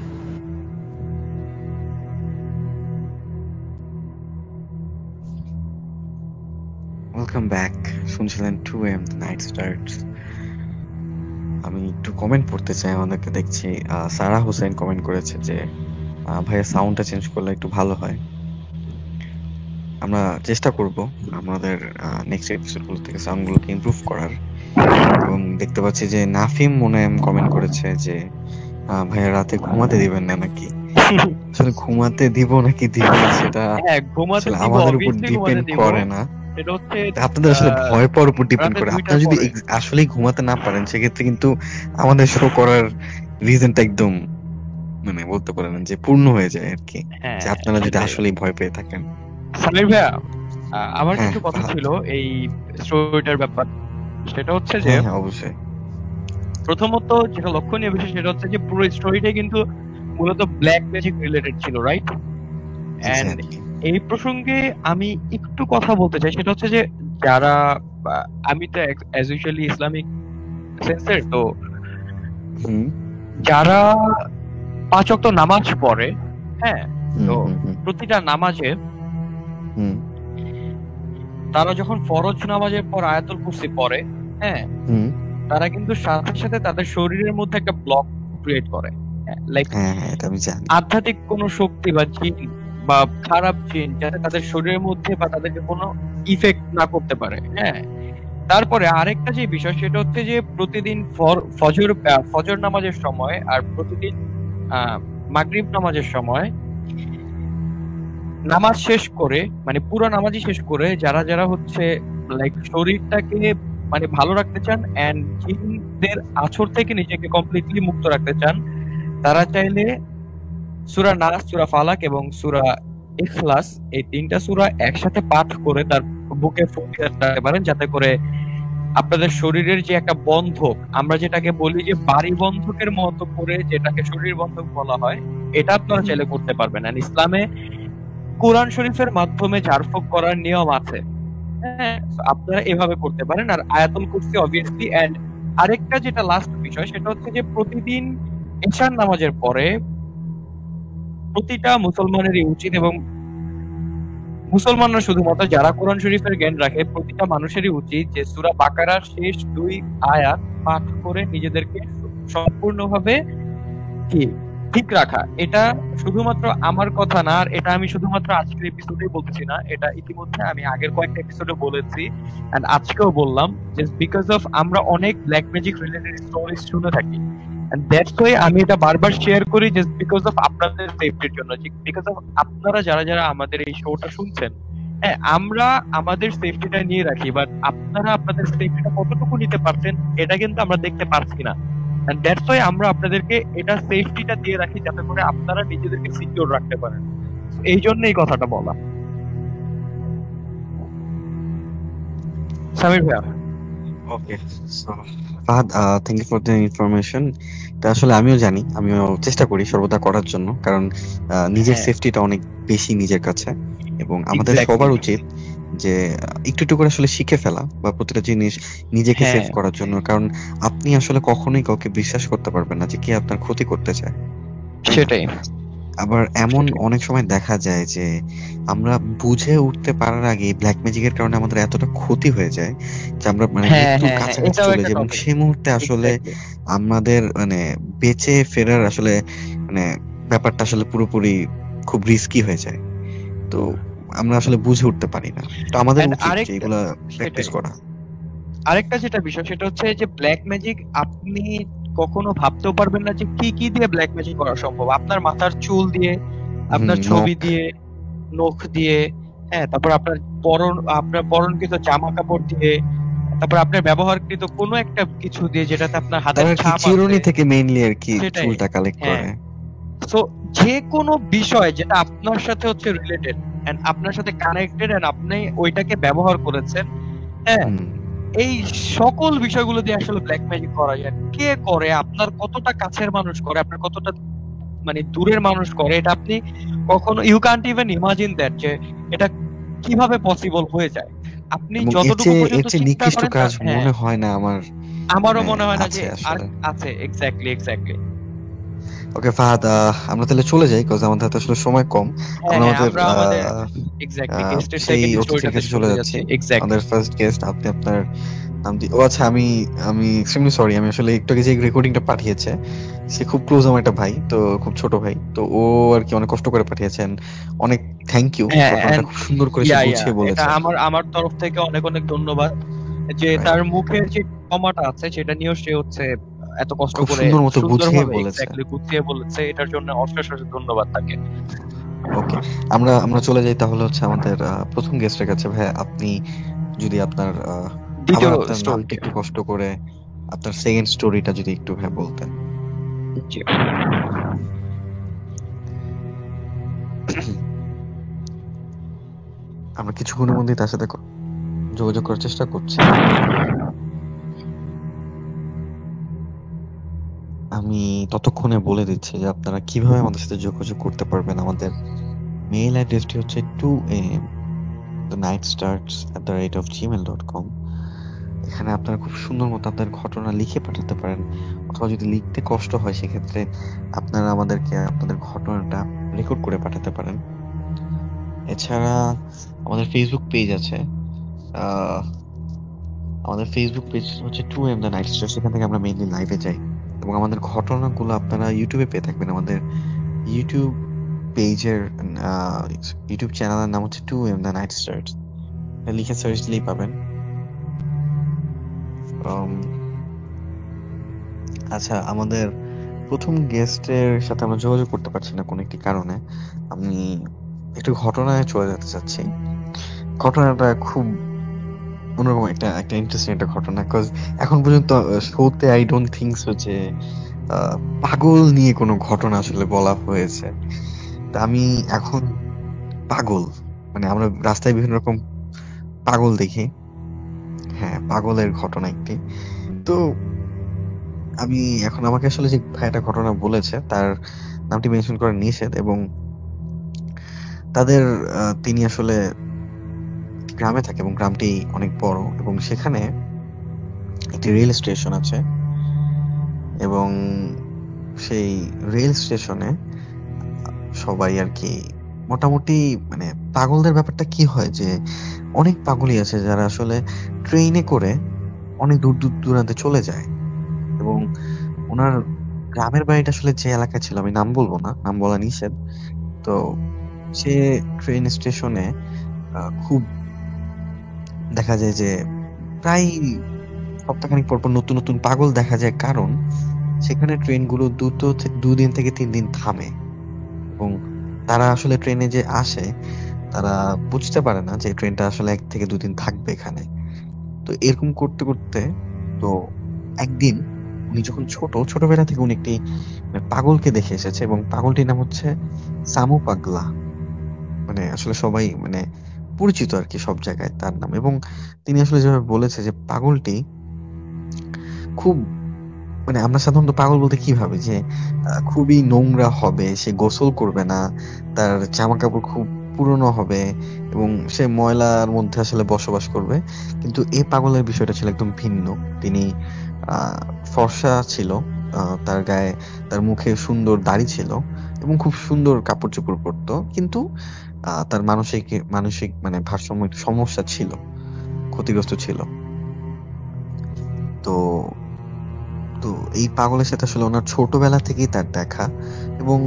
Welcome back. শুনছিলেন 2am The Night Starts। আমি একটু কমেন্ট পড়তে চাই। আমাদেরকে দেখছি সারা হোসেন কমেন্ট করেছে যে, ভাইয়া সাউন্ডটা চেঞ্জ করলে একটু ভালো হয়। আমরা চেষ্টা করব আমাদের নেক্সট এপিসোডগুলো থেকে সাউন্ডগুলোকে ইমপ্রুভ করার। এবং দেখতে পাচ্ছি যে নাফিম মোনায়েম কমেন্ট করেছে যে, ভাইয়া রাতে ঘুমাতে দিবেন না নাকি? আসলে ঘুমাতে দিব নাকি দিব না সেটা আসলে আমাদের উপর ডিপেন্ড করে না, আপনাদের আসলে ভয় পাওয়ার উপর ডিপেন্ড করে। আপনারা যদি আসলেই ঘুমাতে না পারেন সেক্ষেত্রে কিন্তু আমাদের শো করার রিজনটা একদম মানে বলতে পারেন যে পূর্ণ হয়ে যায় আর কি, যে আপনারা যদি আসলেই ভয় পেয়ে থাকেন। সামির ভাইয়া, আমার কিছু কথা ছিল এই স্টোরিটার ব্যাপার। সেটা হচ্ছে যে, অবশ্যই প্রথমত যেটা লক্ষণীয় বিষয় সেটা হচ্ছে যে পুরো স্টোরিটাই কিন্তু মূলত ব্ল্যাক ম্যাজিক রিলেটেড ছিল, রাইট? এন্ড এই প্রসঙ্গে আমি একটু কথা বলতে চাই। সেটা হচ্ছে যে, যারা আমি তো অ্যাজ ইউজুয়ালি ইসলামিক সেন্সের, তো যারা 5 ওয়াক্ত নামাজ পড়ে, হ্যাঁ, তো প্রতিটা নামাজে তারা যখন ফরজ নামাজের পর আয়াতুল কুরসি পড়ে, হ্যাঁ, তারা কিন্তু সাথে সাথে তাদের শরীরের মধ্যে একটা ব্লক ক্রিয়েট করে, লাইক আধ্যাত্মিক কোনো শক্তি বা জিন বা খারাপ জিন যাতে তাদের শরীরের মধ্যে বা তাদেরকে কোনো ইফেক্ট না করতে পারে, হ্যাঁ, তারপরে আরেকটা যে বিষয় সেটা হচ্ছে যে প্রতিদিন ফজর নামাজের সময় আর প্রতিদিন মাগরিব নামাজের সময় নামাজ শেষ করে, মানে পুরো নামাজই শেষ করে যারা যারা হচ্ছে লাইক শরীরটাকে মানে ভালো রাখতে চান এন্ড জিনদের আছর থেকে নিজেকে কমপ্লিটলি মুক্ত রাখতে চান, তারা চাইলে সূরা নাস, সূরা ফালাক এবং সূরা ইখলাস এই 3টা সূরা একসাথে পাঠ করে তার বুকে ফুঁকে রাখতে পারেন, যাতে করে আপনাদের শরীরের যে একটা বন্ধক, আমরা যেটাকে বলি যে বাড়ি বন্ধকের মতো করে, যেটাকে শরীর বন্ধক বলা হয়, এটা আপনারা চাইলে করতে পারবেন। আর ইসলামে কোরআন শরীফের মাধ্যমে ঝাড়ফুঁক করার নিয়ম আছে, হ্যাঁ, so আপনারা এভাবে করতে পারেন। আর আয়াতুল কুরসি অবভিয়াসলি। এন্ড আরেকটা যেটা লাস্ট বিষয় সেটা হচ্ছে যে প্রতিদিন এশার নামাজের পরে প্রতিটা মুসলমানেরই উচিত, এবং মুসলমানরা শুধুমাত্র যারা কোরআন শরীফের জ্ঞান রাখে প্রতিটা মানুষেরই উচিত যে সূরা বাকারার শেষ 2 আয়াত পাঠ করে নিজেদেরকে সম্পূর্ণভাবে কি ঠিক রাখা। এটা শুধুমাত্র আমার কথা না, আর এটা আমি শুধুমাত্র আজকের এপিসোডে বলছি না, এটা ইতিমধ্যে আমি আগের কয়েকটা এপিসোডে বলেছি এন্ড আজকেও বললাম, জাস্ট বিকজ অফ আমরা অনেক ব্ল্যাক ম্যাজিক রিলেটেড স্টোরিজ শুনে থাকি এন্ড দ্যাটস ওয়াই আমি এটা বারবার শেয়ার করি, জাস্ট বিকজ অফ আপনাদের সেফটির জন্য, বিকজ অফ আপনারা যারা যারা আমাদের এই শোটা শুনছেন, হ্যাঁ, আমরা আমাদের সেফটিটা নিয়ে রাখি, বাট আপনারা আপনাদের সেফটিটা কতটুকু নিতে পারছেন এটা কিন্তু আমরা দেখতে পারছি না। এন্ড দ্যাটস ওয়াই আমরা আপনাদেরকে এটা সেফটিটা দিয়ে রাখি, যাতে করে আপনারা নিজেদেরকে সিকিউর রাখতে পারেন। এই জন্য এই কথাটা বলা। সামির ভাইয়া। Okay, so Fahad, thank you for the information. এটা আসলে আমিও জানি, আমিও চেষ্টা করি সর্বদা করার জন্য, কারণ নিজের হ্যাঁ, সেফটিটা অনেক বেশি নিজের কাছে, এবং আমাদের এক্স্যাক্টলি। সবার উচিত যে একটু একটু করে আসলে শিখে ফেলা বা প্রতিটা জিনিস নিজেকে হ্যাঁ, সেভ করার জন্য, কারণ আপনি আসলে কখনোই কাউকে বিশ্বাস করতে পারবেন না যে কে আপনার ক্ষতি করতে চায়, তাই না? সেটাই আবার এমন সেটাই। অনেক সময় দেখা যায় যে আমরা বুঝে উঠতে পারার আগে ব্ল্যাক ম্যাজিকের কারণে আমাদের এতটা ক্ষতি হয়ে যায় যে আমরা মানে হ্যাঁ মৃত্যুর হ্যাঁ হ্যাঁ, কাছাকাছি এটাও চলে একটা যাই, এবং টপিক। সেই মুহূর্তে আসলে এক্স্যাক্টলি। আমাদের মানে বেঁচে ফেরার আসলে মানে ব্যাপারটা আসলে পুরোপুরি খুব রিস্কি হয়ে যায়। তো আমরা আসলে বুঝে উঠতে পারি না, তো আমাদের এন্ড উচিত যে আরেকটা, এগুলা প্র্যাকটিস সেটাই, করা। আরেকটা যেটা বিষয় সেটা হচ্ছে যে ব্ল্যাক ম্যাজিক আপনি কখনো ভাবতেও পারবেন না যে কি কি দিয়ে ব্ল্যাক ম্যাজিক করা সম্ভব। আপনার মাথার চুল দিয়ে, আপনার ছবি নখ। দিয়ে, নখ দিয়ে, হ্যাঁ, তারপর আপনার পরনকৃত জামা কাপড় দিয়ে, তারপর আপনার ব্যবহারকৃত কোনো একটা কিছু দিয়ে যেটাতে আপনার হাতের তারা আর কি ছাপ আছে, চিরুনি থেকে মেইনলি আর কি সেটাই। চুলটা কালেক্ট হ্যাঁ, করে। সো যে কোনো বিষয় যেটা আপনার সাথে হচ্ছে রিলেটেড এন্ড আপনার সাথে কানেক্টেড এন্ড আপনি ওইটাকে ব্যবহার করেছেন, হ্যাঁ, হুম, এই সকল বিষয়গুলো দিয়ে আসলে ব্ল্যাক ম্যাজিক করা যায়। কে করে, আপনার কতটা কাছের মানুষ করে, আপনার কতটা মানে দূরের মানুষ করে, এটা আপনি কখনো you can't even imagine that যে এটা কিভাবে পসিবল হয়ে যায়। আপনি এবং যতটুকু পর্যন্ত চিন্তা নিকৃষ্ট করেন কাজ হ্যাঁ, মনে হয় না আমার আমারও মানে মনে হয় না যে আছে আর আসলে। আছে। এক্স্যাক্টলি। ওকে ফাহাদ, আমরা তাহলে চলে যাই, কারণ আমাদের হাতে আসলে সময় কম। হ্যাঁ আমরা হ্যাঁ, আমাদের আমরা আমাদের এক্স্যাক্টলি গেস্টের সেই সেকেন্ড অতিথির স্টোরিটাতে কাছে চলে চলে যাচ্ছি। যাচ্ছি। এক্স্যাক্টলি। আমাদের ফার্স্ট গেস্ট, আপনি আপনার নাম দিয়ে। ও আচ্ছা, আমি আমি এক্সট্রিমলি সরি, আমি আসলে একটু আগে যে রেকর্ডিংটা পাঠিয়েছে, সে খুব ক্লোজ আমার একটা ভাই, তো খুব ছোট ভাই, তো ও আর কি অনেক কষ্ট করে পাঠিয়েছেন। অনেক থ্যাংক ইউ, হ্যাঁ, ঘটনাটা and খুব সুন্দর করে সে ইয়া গুছিয়ে এটা বলেছে। আমার তরফ থেকে অনেক অনেক ধন্যবাদ যে Right. তার মুখের যে ক্ষমাটা আছে সেটা নিয়েও সে হচ্ছে এত কষ্ট খুব করে সুন্দর মতো গুছিয়ে সুন্দরভাবে বলেছে। এক্স্যাক্টলি গুছিয়ে বলেছে, এটার জন্য অশেষ অশেষ ধন্যবাদ তাকে। ওকে, আমরা আমরা চলে যাই তাহলে হচ্ছে আমাদের প্রথম গেস্টের কাছে। ভাই, আপনি যদি আপনার দ্বিতীয় আবার আপনার নামটা স্টোরিটা। একটু কষ্ট করে আপনার সেকেন্ড স্টোরিটা যদি একটু ভাই বলতেন। জি। আমরা কিছুক্ষণের মধ্যেই তার সাথে যোগাযোগ করার চেষ্টা করছি। আমি ততক্ষণে বলে দিচ্ছি যে আপনারা কিভাবে আমাদের সাথে যোগাযোগ করতে পারবেন। আমাদের মেইল অ্যাড্রেসটি হচ্ছে 2am@gmail.com। এখানে আপনারা খুব সুন্দর মতো আপনার ঘটনা লিখে পাঠাতে পারেন, অথবা যদি লিখতে কষ্ট হয় সেক্ষেত্রে আপনারা আমাদেরকে আপনাদের ঘটনাটা রেকর্ড করে পাঠাতে পারেন। এছাড়া আমাদের ফেসবুক পেজ আছে, আমাদের ফেসবুক পেজ হচ্ছে 2am the night star, সেখান থেকে আমরা মেইনলি লাইভে যাই, এবং আমাদের ঘটনাগুলো আপনারা ইউটিউবে পেয়ে থাকবেন। আমাদের ইউটিউব পেজের ইউটিউব চ্যানেলের নাম হচ্ছে 2am the night stars, লিখে সার্চ দিলেই পাবেন। উম, আচ্ছা, আমাদের প্রথম গেস্টের সাথে আমরা যোগাযোগ করতে পারছি না কোনো একটি কারণে। আমি একটু ঘটনায় চলে যেতে চাচ্ছি। ঘটনাটা খুব অন্যরকম একটা একটা ইন্টারেস্টিং একটা ঘটনা, কজ এখন পর্যন্ত শোতে আই ডোন্ট থিঙ্ক সো যে পাগল নিয়ে কোনো ঘটনা আসলে বলা হয়েছে। তা আমি এখন পাগল, মানে আমরা রাস্তায় বিভিন্ন রকম পাগল দেখি। হ্যাঁ, পাগলের ঘটনা একটি। তো আমি এখন আমাকে আসলে যে ভাইয়াটা ঘটনা বলেছে তার নামটি মেনশন করা নিষেধ, এবং তাদের তিনি আসলে গ্রামে থাকে এবং গ্রামটি অনেক বড়, এবং সেখানে একটি রেল স্টেশন আছে, এবং সেই রেল স্টেশনে সবাই আর কি মোটামুটি, মানে পাগলদের ব্যাপারটা কি হয় যে অনেক পাগলই আছে যারা আসলে ট্রেনে করে অনেক দূর দূর দূরান্তে চলে যায়, এবং ওনার গ্রামের বাড়িটা আসলে যে এলাকায় ছিল, আমি নাম বলবো না, নাম বলা নিষেধ। তো সে ট্রেন স্টেশনে খুব দেখা যায় যে প্রায় সপ্তাহখানিক পর পর নতুন নতুন পাগল দেখা যায়, কারণ সেখানে ট্রেনগুলো দুদিন থেকে 3 দিন থামে, এবং তারা আসলে ট্রেনে যে আসে তারা বুঝতে পারে না যে ট্রেনটা আসলে 1 থেকে 2 দিন থাকবে এখানে। তো এরকম করতে করতে, তো একদিন উনি যখন ছোটবেলা থেকে উনি একটি মানে পাগলকে দেখে এসেছে, এবং পাগলটির নাম হচ্ছে সামু পাগলা। মানে আসলে সবাই মানে পরিচিত আর কি সব জায়গায় তার নাম, এবং তিনি আসলে যেভাবে বলেছে যে পাগলটি খুব, মানে আমরা সাধারণত পাগল বলতে কি ভাবি যে খুবই নোংরা হবে, সে গোসল করবে না, তার জামা কাপড় খুব পুরনো হবে, এবং সে ময়লার মধ্যে আসলে বসবাস করবে। কিন্তু এই পাগলের বিষয়টা ছিল একদম ভিন্ন। তিনি ফর্সা ছিল, তার গায়ে, তার মুখে সুন্দর দাড়ি ছিল, এবং খুব সুন্দর কাপড় চোপড় পরতো, কিন্তু তার মানসিক মানসিক মানে ভারসাম্য একটু সমস্যা ছিল, ক্ষতিগ্রস্ত ছিল। তো তো এই পাগলের সাথে আসলে ওনার ছোটবেলা থেকেই তার দেখা, এবং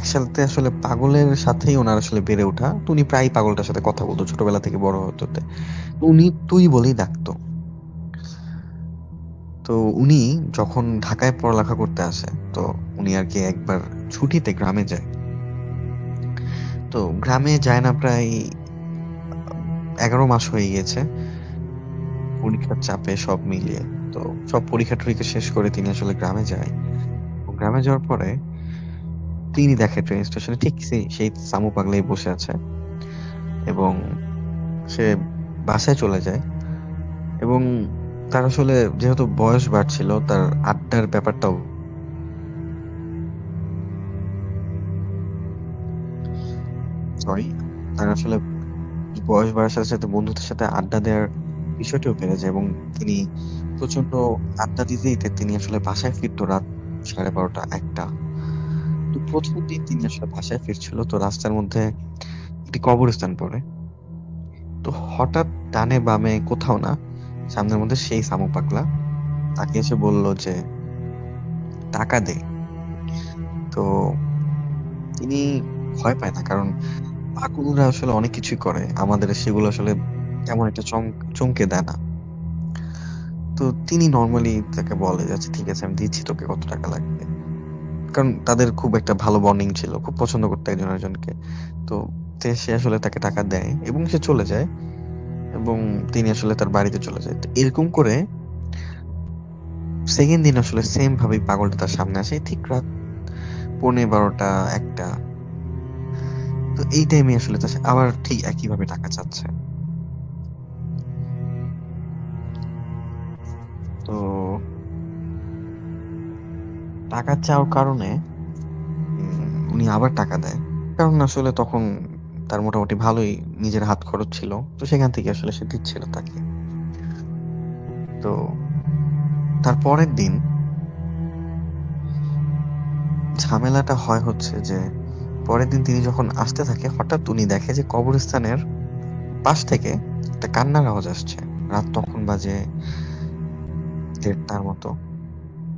একসাথে আসলে পাগলের সাথেই ওনার আসলে বেড়ে ওঠা। তো উনি প্রায় পাগলটার সাথে কথা বলতো ছোটবেলা থেকে বড় হতে হতে। তো উনি তুই বলেই ডাকতো। তো উনি যখন ঢাকায় পড়ালেখা করতে আসে, তো উনি আর কি একবার ছুটিতে গ্রামে যায়। তো গ্রামে যায় না প্রায় 11 মাস হয়ে গিয়েছে, পরীক্ষার চাপে সব মিলিয়ে। তো সব পরীক্ষা টরীক্ষা শেষ করে তিনি আসলে গ্রামে যায়। গ্রামে যাওয়ার পরে তিনি দেখে ট্রেন স্টেশনে ঠিক সেই সামু পাগলাই বসে আছে, এবং সে বাসায় চলে যায়। এবং তার আসলে যেহেতু বয়স বাড়ছিল, তার আড্ডার ব্যাপারটাও, সরি, তার আসলে বয়স বাড়ার সাথে সাথে বন্ধুদের সাথে আড্ডা দেওয়ার বিষয়টিও বেড়ে যায়, এবং তিনি প্রচন্ড আড্ডা দিতে দিতে তিনি আসলে বাসায় ফিরতো রাত 12:30, 1টা। তো প্রথম দিন তিনি আসলে বাসায় ফিরছিল, তো রাস্তার মধ্যে একটি কবরস্থান পড়ে। তো হঠাৎ ডানে বামে কোথাও না, সামনের মধ্যে সেই সামু পাগলা তাকে এসে বলল যে টাকা দে। তো তিনি ভয় পায় না, কারণ পাগলরা আসলে অনেক কিছুই করে, আমাদের সেগুলো আসলে তেমন একটা চমকে দেয় না। তো তিনি নর্মালি তাকে বলে যে আচ্ছা ঠিক আছে, আমি দিচ্ছি, তোকে কত টাকা লাগবে। কারণ তাদের খুব একটা ভালো বন্ডিং ছিল, খুব পছন্দ করতো একজন আরেকজনকে। তো সে আসলে তাকে টাকা দেয় এবং সে চলে যায়, এবং তিনি আসলে তার বাড়িতে চলে যায়। তো এরকম করে সেকেন্ড দিন আসলে সেম ভাবে পাগলটা তার সামনে আসে, ঠিক রাত 12:15, 1টা। তো এই টাইমে আসলে তার আবার ঠিক একই ভাবে টাকা চাচ্ছে। তো টাকা চাওয়ার কারণে উনি আবার টাকা দেয়, কারণ আসলে তখন তার মোটামুটি ভালোই নিজের হাত খরচ ছিল, তো সেখান থেকে আসলে সে দিচ্ছিল তাকে। তো তার পরের দিন ঝামেলাটা হয় হচ্ছে যে পরের দিন তিনি যখন আসতে থাকে, হঠাৎ উনি দেখে যে কবরস্থানের পাশ থেকে একটা কান্নার আওয়াজ আসছে। রাত তখন বাজে 1:30টার মতো।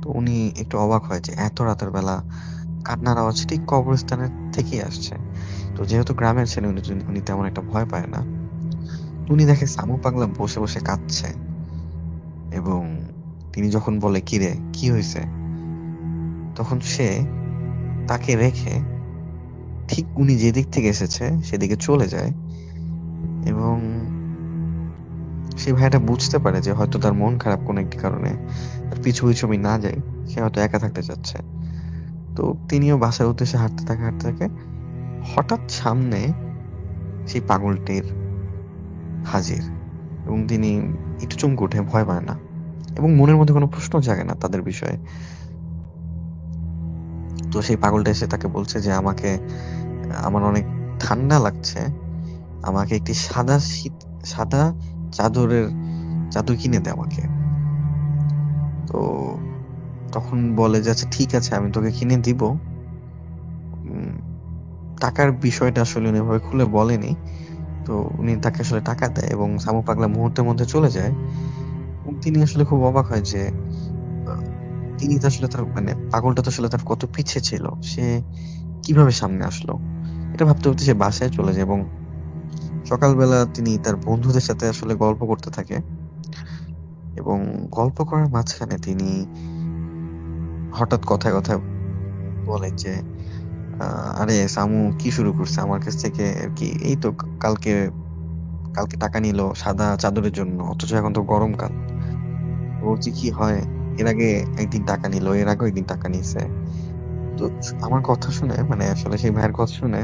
তো উনি একটু অবাক হয় যে এত রাতের বেলা কান্নার আওয়াজ ঠিক কবরস্থানের থেকেই আসছে। তো যেহেতু গ্রামের ছেলে, উনি তেমন একটা ভয় পায় না। উনি দেখে সামু পাগলা বসে বসে কাঁদছে, তিনি যখন বলে কিরে কি হয়েছে, তখন সে তাকে রেখে ঠিক উনি যেদিক থেকে এসেছে সেদিকে চলে যায় এবং সেই ভাইটা বুঝতে পারে যে হয়তো তার মন খারাপ কোনো একটি কারণে, তার পিছু পিছু আমি না যাই, সে হয়তো একা থাকতে চাচ্ছে। তো তিনিও বাসার উদ্দেশ্যে হাঁটতে থাকে হঠাৎ সামনে সেই পাগলটির হাজির এবং তিনি একটু চমকে উঠে, ভয় পায় না এবং মনের মধ্যে কোনো প্রশ্ন জাগে না তাদের বিষয়ে। তো সেই পাগলটা এসে তাকে বলছে যে আমার অনেক ঠান্ডা লাগছে, আমাকে একটি সাদা চাদর কিনে দে আমাকে। তো তখন বলে যে আচ্ছা ঠিক আছে আমি তোকে কিনে দিব। টাকার বিষয়টা আসলে উনি এভাবে খুলে বলেনি। তো উনি তাকে আসলে টাকা দেয় এবং সামু পাগলা মুহূর্তের মধ্যে চলে যায় এবং তিনি আসলে খুব অবাক হয় যে তিনি তো আসলে তার পাগলটা তো আসলে তার কত পিছে ছিল, সে কিভাবে সামনে আসলো। এটা ভাবতে ভাবতে সে বাসায় চলে যায় এবং সকালবেলা তিনি তার বন্ধুদের সাথে আসলে গল্প করতে থাকে এবং গল্প করার মাঝখানে তিনি হঠাৎ কথায় বলে যে আরে সামু কি শুরু করছে আমার কাছ থেকে আর কি, এই তো কালকে টাকা নিল সাদা চাদরের জন্য, অথচ এখন তো গরমকাল। বলছি কি হয়, এর আগে একদিন টাকা নিল, এর আগেও একদিন টাকা নিছে। তো আমার কথা শুনে আসলে সেই ভাইয়ের কথা শুনে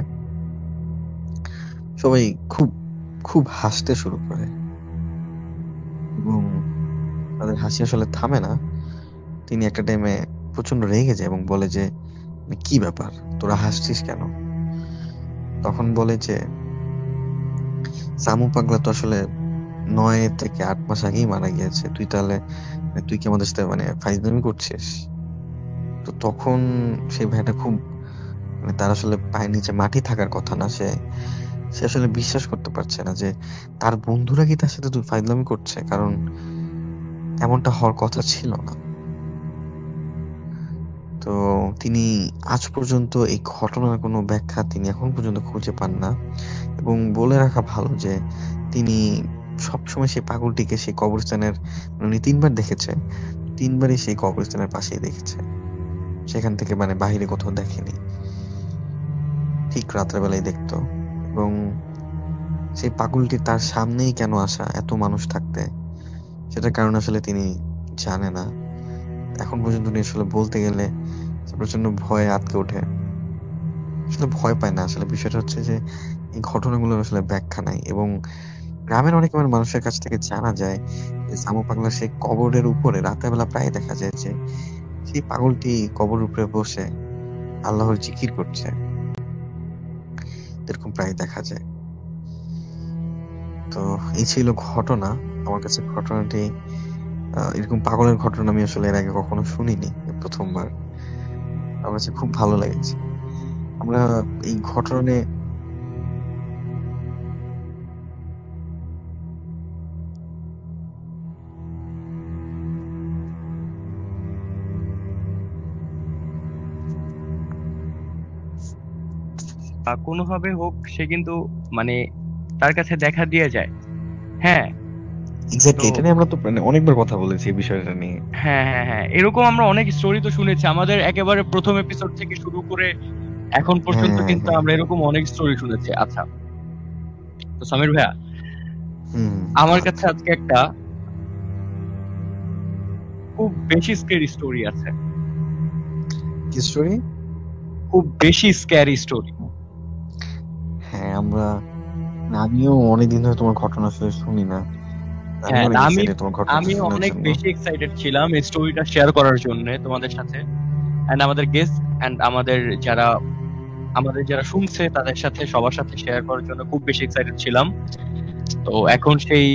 সবাই খুব খুব হাসতে শুরু করে এবং তাদের হাসি আসলে থামে না। তিনি একটা টাইমে প্রচন্ড রেগে যায় এবং বলে যে কি ব্যাপার, তোরা হাসছিস কেন? তখন বলে যে সামু পাগলা তো আসলে 9 থেকে 8 মাস আগেই মারা গিয়েছে, তুই কি আমাদের সাথে ফাইজলামি করছিস? তো তখন সেই ভাইটা খুব তার আসলে পায়ের নিচে মাটি থাকার কথা না, সে আসলে বিশ্বাস করতে পারছে না যে তার বন্ধুরা কি তার সাথে ফাইজলামি করছে, কারণ এমনটা হওয়ার কথা ছিল না। তো তিনি আজ পর্যন্ত এই ঘটনার কোনো ব্যাখ্যা তিনি এখন পর্যন্ত খুঁজে পান না এবং বলে রাখা ভালো যে তিনি সবসময় সেই পাগলটিকে সেই কবরস্থানের, উনি 3 বার দেখেছে, 3 বারই সেই কবরস্থানের পাশেই দেখেছে, সেখান থেকে বাহিরে কোথাও দেখেনি, ঠিক রাত্রেবেলায় দেখতো। এবং সেই পাগলটি তার সামনেই কেন আসা এত মানুষ থাকতে, সেটার কারণ আসলে তিনি জানে না। এখন পর্যন্ত উনি আসলে বলতে গেলে প্রচন্ড ভয়ে আটকে ওঠে, আসলে ভয় পায় না। আসলে বিষয়টা হচ্ছে যে এই ঘটনাগুলোর আসলে ব্যাখ্যা নাই এবং গ্রামের অনেক মানুষের কাছ থেকে জানা যায় যে সামু পাগলা সেই কবরের উপরে রাতের বেলা প্রায় দেখা যায় যে সেই পাগলটি কবর উপরে বসে আল্লাহর জিকির করছে, এরকম প্রায় দেখা যায়। তো এই ছিল ঘটনা। আমার কাছে ঘটনাটি এরকম পাগলের ঘটনা আমি আসলে এর আগে কখনো শুনিনি, প্রথমবার। আমার কাছে খুব ভালো লেগেছে। আমরা এই ঘটনায় কোনোভাবে হোক সে কিন্তু তার কাছে দেখা দিয়ে যায়। হ্যাঁ, এক্স্যাক্টলি, এটা নিয়ে আমরা তো অনেকবার কথা বলেছি এই বিষয়টা নিয়ে। হ্যাঁ, এরকম আমরা অনেক স্টোরি তো শুনেছি আমাদের একেবারে প্রথম এপিসোড থেকে শুরু করে এখন পর্যন্ত, কিন্তু আমরা এরকম অনেক স্টোরি শুনেছি। আচ্ছা, তো সামির ভাইয়া, আমার কাছে আজকে একটা খুব বেশি স্ক্যারি স্টোরি আছে। কি স্টোরি? খুব বেশি স্ক্যারি স্টোরি। হ্যাঁ, আমিও অনেকদিন ধরে তোমার ঘটনা আসলে শুনি না। আমি অনেক বেশি এক্সাইটেড ছিলাম এই স্টোরিটা শেয়ার করার জন্য তোমাদের সাথে, এন্ড আমাদের গেস্ট এন্ড আমাদের যারা শুনছে তাদের সাথে, সবার সাথে শেয়ার করার জন্য খুব বেশি এক্সাইটেড ছিলাম। তো এখন সেই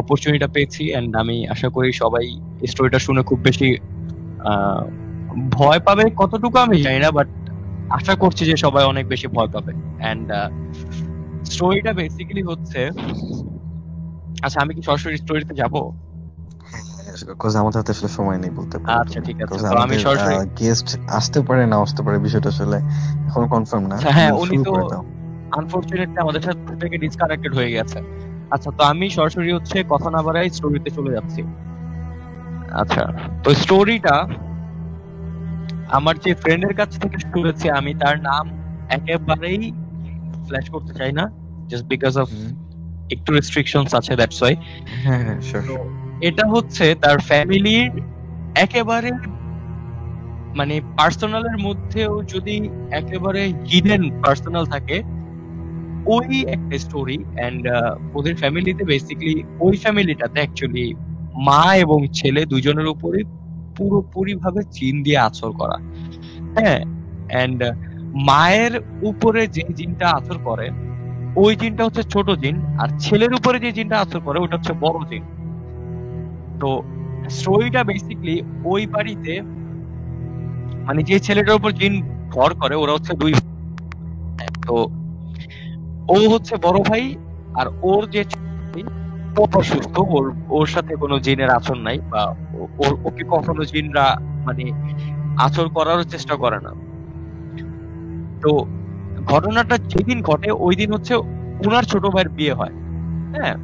অপরচুনিটিটা পেয়েছি এন্ড আমি আশা করি সবাই এই স্টোরিটা শুনে খুব বেশি ভয় পাবে, কতটুকু আমি জানি না, বাট আশা করছি যে সবাই অনেক বেশি ভয় পাবে। এন্ড স্টোরিটা বেসিক্যালি হচ্ছে, আচ্ছা আমি কি সরাসরি স্টোরিতে যাব? আমাদের হাতে আসলে সময় নেই বলতে পারি। আচ্ছা ঠিক আছে, তো আমি সরাসরি, গেস্ট আসতে পারে না আসতে পারে, বিষয়টা আসলে এখনো কনফার্ম না। হ্যাঁ, উনি তো আনফরচুনেটলি আমাদের সাথে থেকে ডিসকানেক্টেড হয়ে গেছে। আচ্ছা, তো আমি সরাসরি কথা না বাড়াই স্টোরিতে চলে যাচ্ছি। আচ্ছা, তো স্টোরিটা আমার যে ফ্রেন্ডের কাছ থেকে শুনেছি, আমি তার নাম একেবারেই ফ্ল্যাশ করতে চাই না, জাস্ট বিকজ অফ একটু রেস্ট্রিকশনস আছে, দ্যাটস ওয়াই। হ্যাঁ হ্যাঁ শিওর। এটা হচ্ছে তার ফ্যামিলির একেবারে মানে পার্সোনালের মধ্যেও যদি একেবারে হিডেন পার্সোনাল থাকে, ওই একটা স্টোরি। এন্ড ওদের ফ্যামিলিতে বেসিক্যালি ওই ফ্যামিলিটাতে অ্যাকচুয়ালি মা এবং ছেলে দুজনের উপরে পুরোপুরি ভাবে জিন দিয়ে আছর করা। হ্যাঁ, এন্ড মায়ের উপরে যে জিনটা আছর করে ওই জিনটা হচ্ছে ছোট জিন, আর ছেলের উপরে যে জিনটা আছর করে ওটা হচ্ছে বড় জিন। তো স্টোরিটা বেসিক্যালি ওই বাড়িতে মানে যে ছেলেটার উপর জিন ভর করে ওরা হচ্ছে দুই। তো ও হচ্ছে বড় ভাই, আর ওর যে অসুস্থ, ওর সাথে কোনো জিনের আচরণ নাই, বা ওকে কখনো জিনরা মানে আচর করার চেষ্টা করে না। তো ঘটনাটা যেদিন ঘটে ওই দিন হচ্ছে উনার ছোট ভাইয়ের বিয়ে হয়। হ্যাঁ,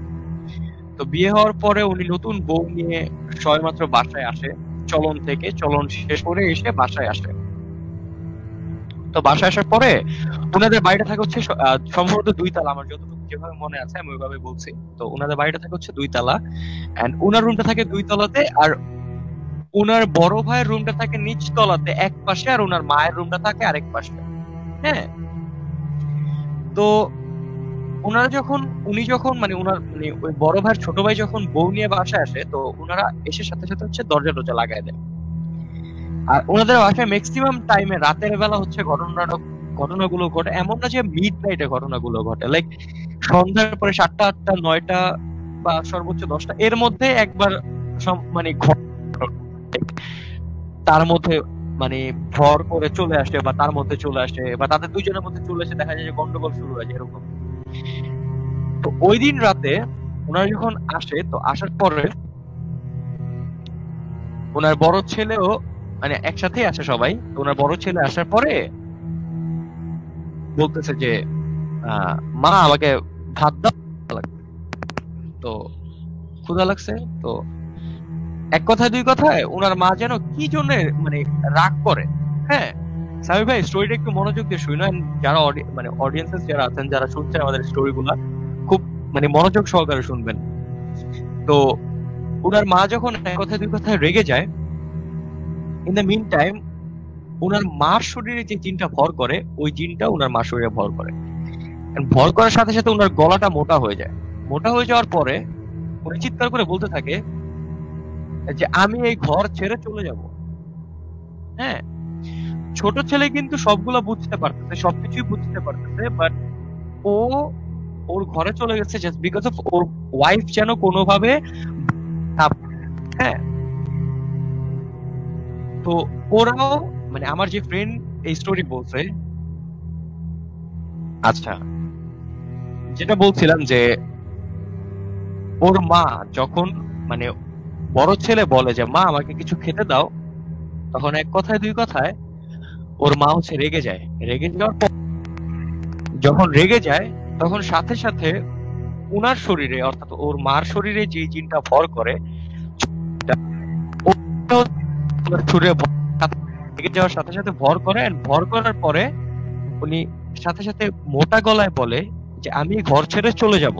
তো বিয়ে হওয়ার পরে উনি নতুন বউ নিয়ে সবেমাত্র বাসায় আসে, চলন থেকে চলন শেষ করে এসে বাসায় আসে। তো বাসায় আসার পরে ওনাদের বাড়িটা থাকে হচ্ছে সম্ভবত 2 তলা, আমার যতটুকু যেভাবে মনে আছে আমি ওইভাবে বলছি। তো ওনাদের বাড়িটা থাকে হচ্ছে 2 তলা, এন্ড ওনার রুমটা থাকে 2 তলাতে, আর ওনার বড় ভাইয়ের রুমটা থাকে নিচ তলাতে এক পাশে, আর ওনার মায়ের রুমটা থাকে আরেক পাশে। হ্যাঁ, তো উনি যখন মানে ওনার মানে ওই বড় ভাইয়ের ছোট ভাই যখন বউ নিয়ে বাসায় আসে, তো ওনারা এসে সাথে সাথে হচ্ছে দরজা লাগায় দেয়। আর ওনাদের বাসায় ম্যাক্সিমাম টাইমে রাতের বেলা হচ্ছে ঘটনাগুলো ঘটে, এমন না যে মিড নাইটে ঘটনাগুলো ঘটে, লাইক সন্ধ্যার পরে 7টা 8টা 9টা বা সর্বোচ্চ 10টা এর মধ্যে একবার মানে তার মধ্যে মানে ভর করে চলে আসে, বা তার মধ্যে চলে আসে, বা তাদের দুজনের মধ্যে চলে এসে দেখা যায় যে গন্ডগোল শুরু হয়ে যায় এরকম। তো ওই দিন রাতে ওনারা যখন আসে, তো আসার পরে ওনার বড় ছেলেও মানে একসাথেই আসে সবাই। তো ওনার বড় ছেলে আসার পরে বলতেছে যে মা আমাকে ভাত দাও, তো ক্ষুধা লাগছে। তো এক কথায় দুই কথায় ওনার মা যেন কি জন্য মানে রাগ করে। হ্যাঁ, সামি ভাই স্টোরিটা একটু মনোযোগ দিয়ে শুনুন, যারা মানে অডিয়েন্সেস যারা আছেন, যারা শুনছেন আমাদের স্টোরিগুলা খুব মানে মনোযোগ সহকারে শুনবেন। তো ওনার মা যখন এক কথায় দুই কথায় রেগে যায়, ইন দ্য মিন টাইম ওনার মার শরীরে যে জিনটা ভর করে ওই জিনটা ওনার মার শরীরে ভর করে। ভর করার সাথে সাথে ওনার গলাটা মোটা হয়ে যায়। মোটা হয়ে যাওয়ার পরে উনি চিৎকার করে বলতে থাকে যে আমি এই ঘর ছেড়ে চলে যাব। হ্যাঁ, ছোট ছেলে কিন্তু সবগুলা বুঝতে পারতেছে, সবকিছুই বুঝতে পারতেছে, বাট ওর ঘরে চলে গেছে just because of or wife যেন কোনোভাবে। হ্যাঁ, তো ওরাও মানে আমার যে ফ্রেন্ড এই স্টোরি বলছে, আচ্ছা যেটা বলছিলাম যে ওর মা যখন মানে বড় ছেলে বলে যে মা আমাকে কিছু খেতে দাও, তখন এক কথায় দুই কথায় ওর মা হচ্ছে রেগে যায়। রেগে যাওয়ার পর যখন রেগে যায় তখন সাথে সাথে ওনার শরীরে অর্থাৎ ওর মার শরীরে যে জিনটা ভর করে রেগে যাওয়ার সাথে সাথে ভর করে, ভর করার পরে উনি সাথে সাথে মোটা গলায় বলে যে আমি ঘর ছেড়ে চলে যাব।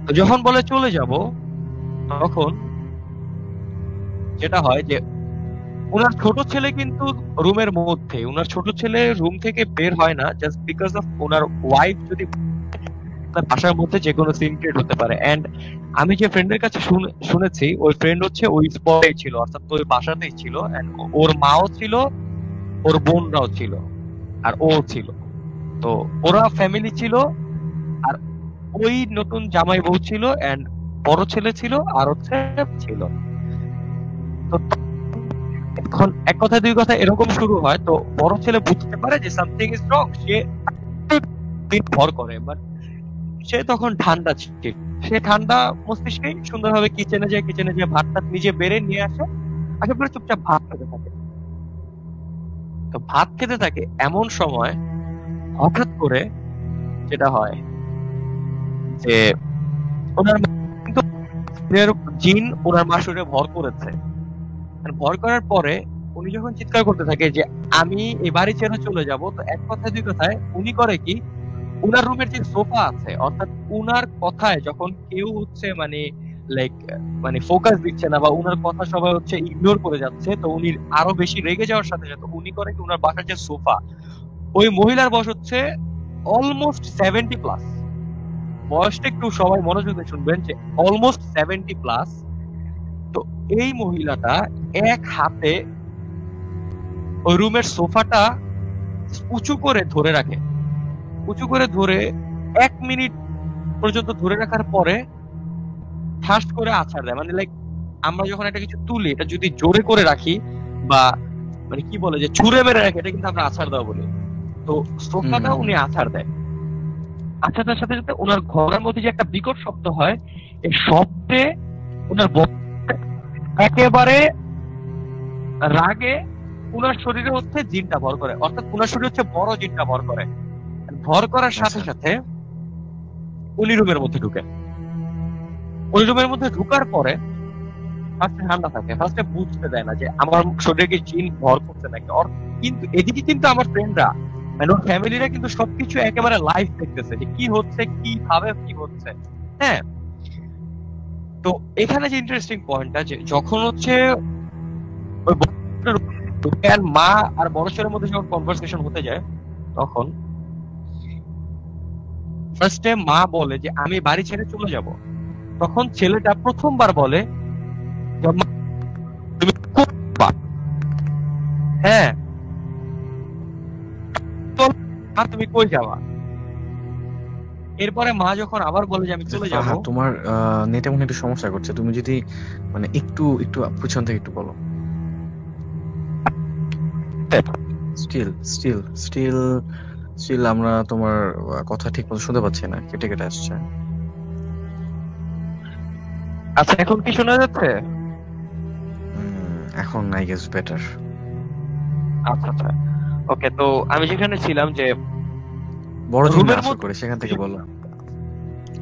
তো যখন বলে চলে যাব, তখন যেটা হয় যে ওনার ছোট ছেলে কিন্তু রুমের মধ্যে, ওনার ছোট ছেলে রুম থেকে বের হয় না just because of owner wife যদি বাসার মধ্যে যে কোনো সিক্রেট হতে পারে। এন্ড আমি যে ফ্রেন্ডের কাছে শুনেছি ওই ফ্রেন্ড হচ্ছে ওই স্পটে ছিল, অর্থাৎ ওই বাসাতেই ছিল, এন্ড ওর মাও ছিল, ওর বোনরাও ছিল, আর ও ছিল। তো ওরা ফ্যামিলি ছিল, আর ওই নতুন জামাই বউ ছিল, এন্ড বড় ছেলে ছিল, আর হচ্ছে ছিল। তো এখন এক কথা দুই কথা এরকম শুরু হয়। তো বড় ছেলে বুঝতে পারে যে সামথিং ইজ রং, সে ভর করে, বাট সে তখন ঠান্ডা ছিল, সে ঠান্ডা মস্তিষ্কে সুন্দরভাবে কিচেনে যায় ভাতটা নিজে বেড়ে নিয়ে আসে, আসার পরে চুপচাপ ভাত খেতে থাকে। তো ভাত খেতে থাকে এমন সময় হঠাৎ করে যেটা হয় যে ওনার কিন্তু ভূতের জিন ওনার মা শরীরে ভর করেছে। আর ভর করার পরে উনি যখন চিৎকার করতে থাকে যে আমি এই বাড়ি ছেড়ে চলে যাব, তো এক কথায় দুই কথায় উনি করে কি, উনার রুমের যে সোফা আছে, অর্থাৎ উনার কথায় যখন কেউ হচ্ছে মানে লাইক মানে ফোকাস দিচ্ছে না বা উনার কথা সবাই হচ্ছে ইগনোর করে যাচ্ছে, তো উনি আরো বেশি রেগে যাওয়ার সাথে সাথে উনি করে কি, উনার বাসার যে সোফা, ওই মহিলার বয়স হচ্ছে অলমোস্ট 70+। বয়সটা একটু সবাই মনোযোগ দিয়ে শুনবেন, যে অলমোস্ট 70+। তো এই মহিলাটা এক হাতে ওই রুমের সোফাটা উঁচু করে ধরে রাখে, উঁচু করে ধরে 1 মিনিট পর্যন্ত ধরে রাখার পরে ঠাস করে আছাড় দেয়। মানে লাইক আমরা যখন একটা কিছু তুলি, এটা যদি জোরে করে রাখি বা মানে কি বলে যে ছুঁড়ে মেরে রাখি, এটা কিন্তু আমরা আছাড় দেওয়া বলি। তো সোফাটা উনি আছাড় দেয়। আছাড়ার সাথে সাথে ওনার ঘরের মধ্যে যে একটা বিকট শব্দ হয়, এই শব্দে ওনার একেবারে রাগে উনার শরীরে হচ্ছে জিনটা ভর করে, অর্থাৎ উনার শরীরে হচ্ছে বড় জিনটা ভর করে। ভর করার সাথে সাথে উনি রুমের মধ্যে ঢুকে। ওই রুমের মধ্যে ঢুকার পরে ফার্স্টে ঠান্ডা থাকে, ফার্স্টে বুঝতে দেয় না যে আমার শরীরে কি জিন ভর করছে নাকি। কিন্তু এদিকে কিন্তু আমার ফ্রেন্ডরা মানে ওর ফ্যামিলিরা কিন্তু সবকিছু একেবারে লাইভ দেখতেছে যে কি হচ্ছে, কিভাবে কি হচ্ছে। হ্যাঁ, তো এখানে যে ইন্টারেস্টিং পয়েন্টটা, যে যখন হচ্ছে ওই মা আর বড় ছেলের মধ্যে যখন কনভারসেশন হতে যায়, তখন ফার্স্টে মা বলে যে আমি বাড়ি ছেড়ে চলে যাব। তখন ছেলেটা প্রথমবার বলে তুমি হ্যাঁ তুমি কই যাবা। এরপরে মা যখন আবার বলে যে আমি চলে যাব। তোমার নেটে মনে একটু সমস্যা করছে, তুমি যদি মানে একটু একটু পিছন থেকে একটু বলো। স্টিল স্টিল স্টিল স্টিল আমরা তোমার কথা ঠিক মতো শুনতে পাচ্ছি না, কেটে কেটে আসছে। আচ্ছা, এখন কি শোনা যাচ্ছে? এখন আই গেস বেটার। আচ্ছা আচ্ছা, ওকে। তো আমি যেখানে ছিলাম যে বড় জিন আসর করে, সেখান থেকে বলো।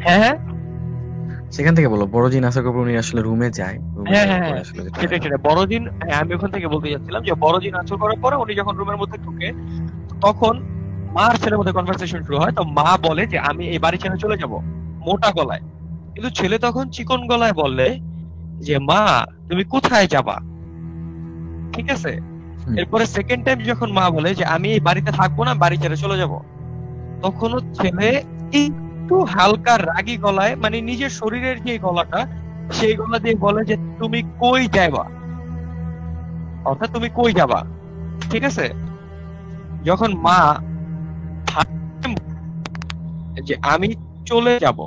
হ্যাঁ হ্যাঁ, সেখান থেকে বলো। বড় জিন আসর করে উনি আসলে রুমে যায়। হ্যাঁ হ্যাঁ, সেটাই সেটাই বড় জিন। আমি ওখান থেকে বলতে যাচ্ছিলাম যে বড় জিন আসর করার পরে উনি যখন রুমের মধ্যে ঢুকে, তখন মার ছেলের মধ্যে কনভারসেশন শুরু হয়। তো মা বলে যে আমি এই বাড়ি ছেড়ে চলে যাব, মোটা গলায়। কিন্তু ছেলে তখন চিকন গলায় বলে যে মা তুমি কোথায় যাবা। ঠিক আছে, এরপরে সেকেন্ড টাইম যখন মা বলে যে আমি এই বাড়িতে থাকবো না, বাড়ি ছেড়ে চলে যাব, তখনও ছেলে একটু হালকা রাগী গলায়, মানে নিজের শরীরের যে গলাটা, সেই গলা দিয়ে বলে যে তুমি কই যাবা, অর্থাৎ তুমি কই যাবা। ঠিক আছে, যখন মা যে আমি চলে যাব,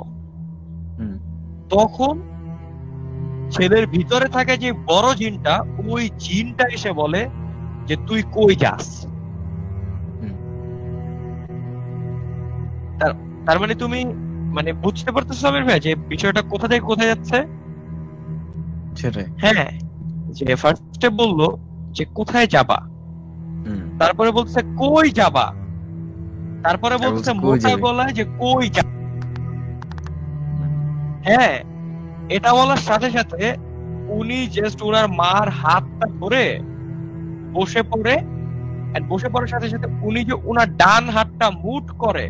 তখন ছেলের ভিতরে থাকে যে বড় জিনটা, ওই জিনটা এসে বলে যে তুই কই যাস। তার মানে তুমি মানে বুঝতে পারতেছো আমির ভাই যে বিষয়টা কোথা থেকে কোথায় যাচ্ছে? হ্যাঁ, যে ফার্স্টে বললো যে কোথায় যাবা, তারপরে বলছে কই যাবা, তারপরে বলছে মোটা গলায় যে কই যাবা। হ্যাঁ, এটা বলার সাথে সাথে উনি জাস্ট ওনার মার হাতটা ধরে বসে পড়ে, বসে পড়ার সাথে সাথে উনি যে ওনার ডান হাতটা মুঠ করে,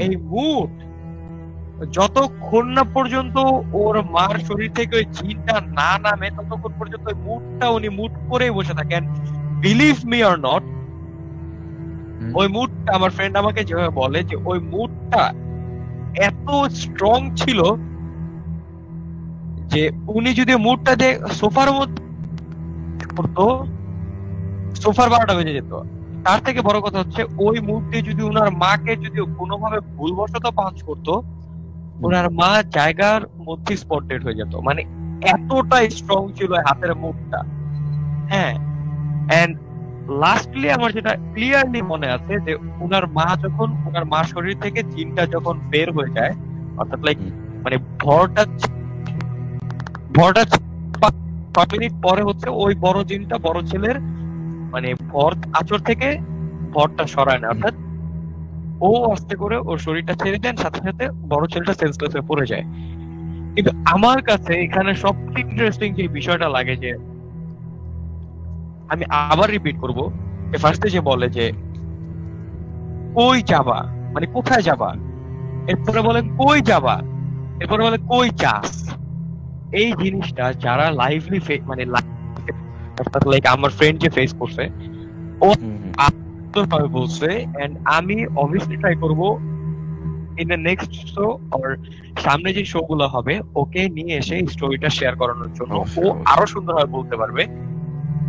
এই মুঠ যতক্ষণ না পর্যন্ত ওর মার শরীর থেকে ওই জিনটা না নামে, ততক্ষণ পর্যন্ত ওই মুঠটা উনি মুঠ করে বসে থাকেন। বিলিভ মি অর নট, ওই মুঠটা আমার ফ্রেন্ড আমাকে যেভাবে বলে যে ওই মুঠটা এত স্ট্রং ছিল যে উনি যদি মুঠটা দিয়ে সোফার মধ্যে করতো, সোফার 12টা বেজে যেত। তার থেকে বড় কথা হচ্ছে ওই মুহূর্তে যদি ওনার মাকে যদি কোনোভাবে ভুলবশত পাঞ্চ করতো, ওনার মা জায়গার মধ্যে স্পট ডেড হয়ে যেত। মানে এতটাই স্ট্রং ছিল হাতের মুঠটা। হ্যাঁ, এন্ড লাস্টলি আমার যেটা ক্লিয়ারলি মনে আছে যে ওনার মা যখন ওনার মা শরীর থেকে জিনটা যখন বের হয়ে যায়, অর্থাৎ লাইক মানে ভরটা 5 মিনিট পরে হচ্ছে ওই বড় জিনটা বড় ছেলের মানে ভর আঁচড় থেকে ভরটা সরায় না, অর্থাৎ ও আস্তে করে ওর শরীরটা ছেড়ে দেন, সাথে সাথে বড় ছেলেটা সেন্সলেস হয়ে পড়ে যায়। কিন্তু আমার কাছে এখানে সবচেয়ে ইন্টারেস্টিং যে বিষয়টা লাগে যে আমি আবার রিপিট করব, ফার্স্টে যে বলে যে কই যাবা, মানে কোথায় যাবা, এরপরে বলে কই যাবা, এরপরে বলে কই চাস। এই জিনিসটা যারা লাইভলি মানে লাইক আমার ফ্রেন্ড যে ফেস করছে ও ভাবে বলছে, এন্ড আমি অবভিয়াসলি ট্রাই করব in the next show or সামনে যে শো গুলো হবে ওকে নিয়ে এসে স্টোরিটা শেয়ার করানোর জন্য ও আরো সুন্দরভাবে বলতে পারবে।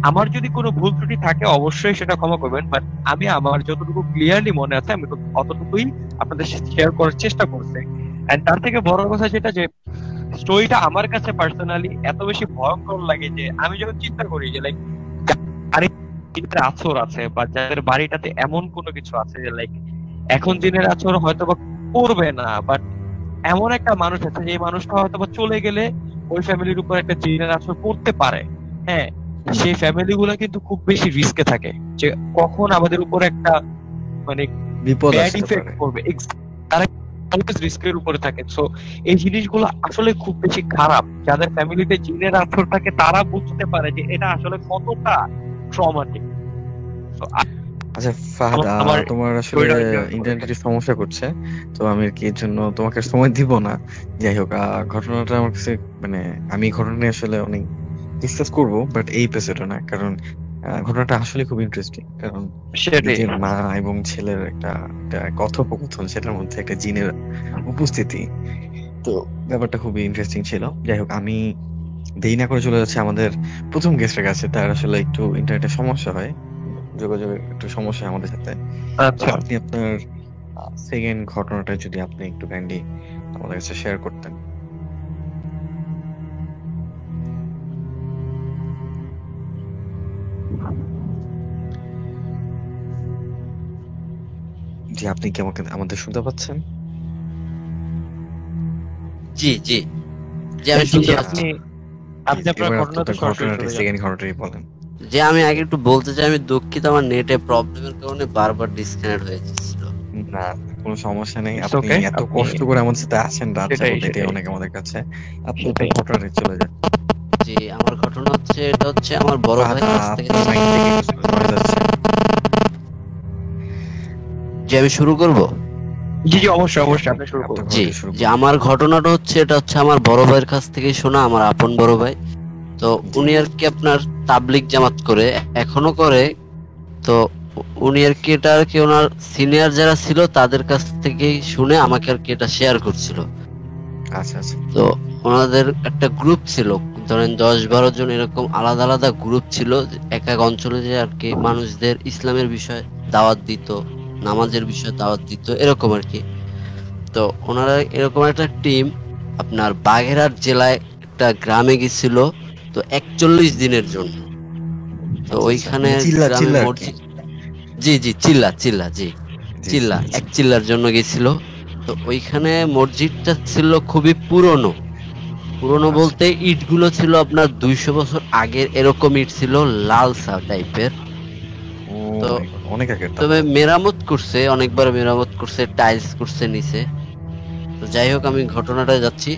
আমার যদি কোনো ভুল ত্রুটি থাকে অবশ্যই সেটা ক্ষমা করবেন, বাট আমি আমার যতটুকু ক্লিয়ারলি মনে আছে আমি অতটুকুই আপনাদের সাথে শেয়ার করার চেষ্টা করছি। এন্ড তার থেকে বড় কথা যেটা যে স্টোরিটা আমার কাছে পার্সোনালি এত বেশি ভয়ঙ্কর লাগে যে আমি যখন চিন্তা করি যে লাইক আছর আছে বা যাদের বাড়িটাতে এমন কোনো কিছু আছে যে লাইক এখন দিনের আছর হয়তো বা করবে না, বাট এমন একটা মানুষ আছে যে মানুষটা হয়তো বা চলে গেলে ওই ফ্যামিলির উপর একটা জিনের আছর করতে পারে। হ্যাঁ, সেই ফ্যামিলি গুলা কিন্তু খুব বেশি রিস্কে থাকে যে কখন আমাদের উপর একটা মানে বিপদ ব্যাড আসতে ইফেক্ট পারে। করবে, তারা অলওয়েজ রিস্কের উপরে থাকে। সো এই জিনিসগুলো আসলে খুব বেশি খারাপ। যাদের ফ্যামিলিতে জিনের আছর থাকে তারা বুঝতে পারে যে এটা আসলে কতটা ট্রমাটিক। আচ্ছা ফাহাদ, আমার তোমার আসলে শরীরটা enjoy করে। ইন্টারনেটের সমস্যা করছে, তো আমি আর কি এর জন্য তোমাকে আর সময় দিব না। যাই হোক, ঘটনাটা আমার কাছে মানে আমি ঘটনা আসলে অনেক ডিসকাস করব, বাট এই এপিসোডে না, কারণ ঘটনাটা আসলে খুব ইন্টারেস্টিং। কারণ সেটাই নিজের মা এবং ছেলের একটা একটা কথোপকথন, সেটার মধ্যে একটা জিনের উপস্থিতি, তো ব্যাপারটা খুবই ইন্টারেস্টিং ছিল। যাই হোক, আমি দেরি না করে চলে যাচ্ছি আমাদের প্রথম গেস্টের কাছে। তার আসলে একটু ইন্টারনেটের সমস্যা হয়, যোগাযোগের একটু সমস্যা হয় আমাদের সাথে। আচ্ছা। আপনি আপনার সেকেন্ড ঘটনাটা যদি আপনি একটু কাইন্ডলি আমাদের কাছে শেয়ার করতেন। জি, আপনি কি আমাকে আমাদের শুনতে পাচ্ছেন? জি জি জি, আমি শুনতে পাচ্ছি। আপনি আপনার এবার ঘটনাতে আপনার সরাসরি ঘটনাটি চলে যান। সেকেন্ড ঘটনাটি বলেন। যে আমি আগে একটু বলতে চাই, আমি দুঃখিত, আমার নেটে প্রবলেমের কারণে বারবার ডিসকানেক্ট হয়ে যাচ্ছিল। না, কোনো সমস্যা নেই। It's আপনি okay, এত আপনি- কষ্ট করে আমাদের সাথে আসেন রাত সেটাই, যাবত, এটাই সেটাই। অনেক আমাদের কাছে। আপনি সেটাই। আপনার ঘটনাটি চলে যান। জি, আমার ঘটনা হচ্ছে, এটা হচ্ছে আমার বড় ফাহাদ, ভাইয়ের কাছ থেকে। আপনার মাইক থেকে কিছু noise আসছে। যে আমি শুরু করব? জি জি, অবশ্যই অবশ্যই আপনি শুরু করুন। আপনার জি, ঘটনাটি শুরু যে করুন। আমার ঘটনাটা হচ্ছে, এটা হচ্ছে আমার বড় ভাইয়ের কাছ থেকে শোনা, আমার আপন বড় ভাই। তো উনি আর কি আপনার তাবলিগ জামাত করে, এখনো করে। তো উনি আর কি এটা আর কি ওনার সিনিয়র যারা ছিল তাদের কাছ থেকেই শুনে আমাকে আর কি এটা শেয়ার করছিল। আচ্ছা আচ্ছা। তো ওনাদের একটা গ্রুপ ছিল, ধরেন 10-12 জন এরকম আলাদা আলাদা গ্রুপ ছিল, এক এক অঞ্চলে যে আর কি মানুষদের ইসলামের বিষয়ে দাওয়াত দিত, নামাজের বিষয়ে দাওয়াত দিত, এরকম আর কি। তো ওনারা এরকম একটা টিম আপনার বাগেরহাট জেলায় একটা গ্রামে গেছিল, তো 41 দিনের জন্য। তো ওইখানে চিল্লা গ্রামে চিল্লা আর কি। মসজিদ, জি জি, চিল্লা চিল্লা, জি জি, চিল্লা, জি, জি। এক চিল্লার জন্য গেছিল। তো ওইখানে মসজিদটা ছিল খুবই পুরনো। পুরনো আচ্ছা। বলতে ইটগুলো ছিল আপনার 200 বছর আগের, এরকম ইট ছিল, লালসা টাইপের। ও তো my God, অনেক আগের তবে মেরামত করছে, অনেকবার মেরামত করছে, টাইলস করছে নিচে। তো যাই হোক, আমি ঘটনাটা যাচ্ছি।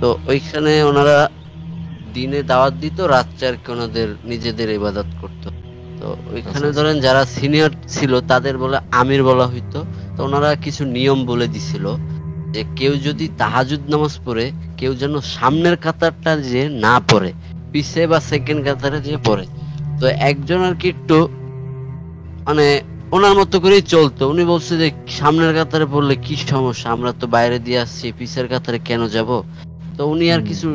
তো ওইখানে ওনারা দিনে দাওয়াত দিত, রাত্রে আর কি ওনাদের নিজেদের ইবাদত করতো। তো ওইখানে আচ্ছা। ধরেন যারা সিনিয়র ছিল তাদের বলে আমির বলা হইতো। তো ওনারা কিছু নিয়ম বলে দিছিল যে কেউ যদি তাহাজুদ নামাজ পড়ে, কেউ যেন সামনের কাতারটা যে না পড়ে, পিছে বা সেকেন্ড কাতারে যে পড়ে। তো একজন আর কি একটু মানে ওনার মতো করেই চলতো। উনি বলছে যে সামনের কাতারে পড়লে কি সমস্যা, আমরা তো বাইরে দিয়ে আসছি, পিছের কাতারে কেন যাব। তো উনি আর কিছু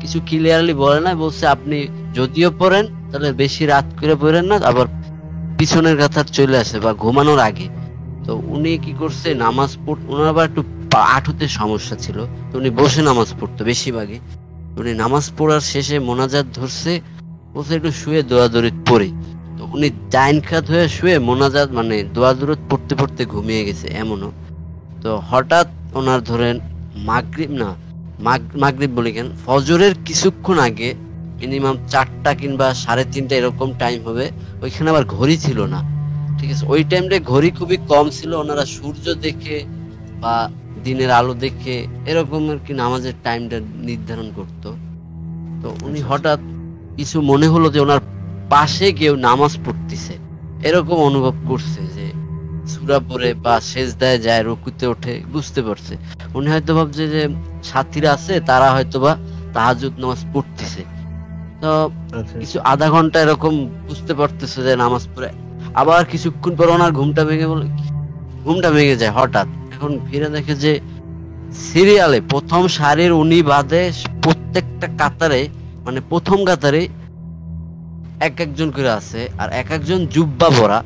কিছু ক্লিয়ারলি বলে না, বলছে আপনি যদিও পড়েন তাহলে বেশি রাত করে পড়েন না, আবার পিছনের কাতার চলে আসে বা ঘুমানোর আগে। তো উনি কি করছে, নামাজ ওনার আবার একটু হাঁটুতে সমস্যা ছিল, তো উনি বসে নামাজ পড়তো বেশিরভাগই। উনি নামাজ পড়ার শেষে মোনাজাত ধরছে, বলছে একটু শুয়ে দোয়া দরুদ পড়ি। তো উনি ডাইন কাত হয়ে শুয়ে মোনাজাত মানে দোয়া দরুদ পড়তে পড়তে ঘুমিয়ে গেছে এমনও। তো হঠাৎ ওনার ধরেন মাগরিব না, মাগরিব বলি কেন, ফজরের কিছুক্ষণ আগে, মিনিমাম 4টা কিংবা 3:30 এরকম টাইম হবে, ওইখানে আবার ঘড়ি ছিল না, ঠিক আছে। ওই টাইমে ঘড়ি খুবই কম ছিল, ওনারা সূর্য দেখে বা দিনের আলো দেখে এরকম আর কি নামাজের টাইমটা নির্ধারণ করতো। তো উনি আচ্ছা, আচ্ছা। হঠাৎ কিছু মনে হলো যে ওনার পাশে কেউ নামাজ পড়তেছে, এরকম অনুভব করছে যে সূরা পড়ে বা সেজদায় যায়, রুকুতে ওঠে, বুঝতে পারছে। উনি হয়তো ভাবছে যে সাথীরা আছে, তারা হয়তোবা তাহাজ্জুদ নামাজ পড়তেছে। তো আচ্ছা, কিছু আধা ঘন্টা এরকম বুঝতে পারতেছে যে নামাজ পড়ে, আবার কিছুক্ষণ পর ওনার ঘুমটা ভেঙে যায় হঠাৎ। এখন ফিরে দেখে যে সিরিয়ালে প্রথম সারির উনি বাদে প্রত্যেকটা কাতারে, মানে প্রথম কাতারে এক একজন করে আছে, আর এক একজন জুব্বা পরা।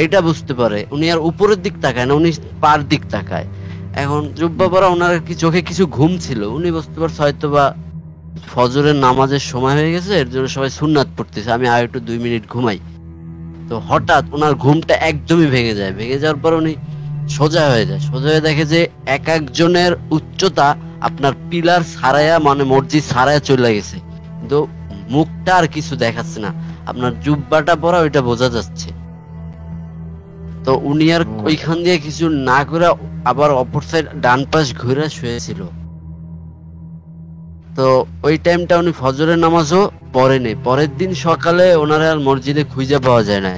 এটা বুঝতে পারে। উনি আর উপরের দিক তাকায় না, উনি পার দিক তাকায়। এখন জুব্বা পরা, ওনার কি চোখে কিছু ঘুম ছিল, উনি বুঝতে পারছে হয়তো বা ফজরের নামাজের সময় হয়ে গেছে, এর জন্য সবাই সুন্নাত পড়তেছে, আমি আর একটু 2 মিনিট ঘুমাই। তো হঠাৎ ওনার ঘুমটা একদমই ভেঙে যায়। ভেঙে যাওয়ার পর উনি সোজা হয়ে যায়। সোজা হয়ে দেখে যে এক একজনের উচ্চতা আপনার পিলার ছাড়াইয়া, মানে মসজিদ ছাড়াইয়া চলে গেছে, কিন্তু মুখটা আর কিছু দেখাচ্ছে না, আপনার জুব্বাটা পরা ওইটা বোঝা যাচ্ছে। তো উনি আর ওইখান দিয়ে কিছু না করে আবার অপর সাইড ডান পাশ ঘুরে শুয়েছিল। তো ওই টাইমটা উনি ফজরের নামাজও পড়েনি। পরের দিন সকালে ওনারা আর মসজিদে খুঁজে পাওয়া যায় না।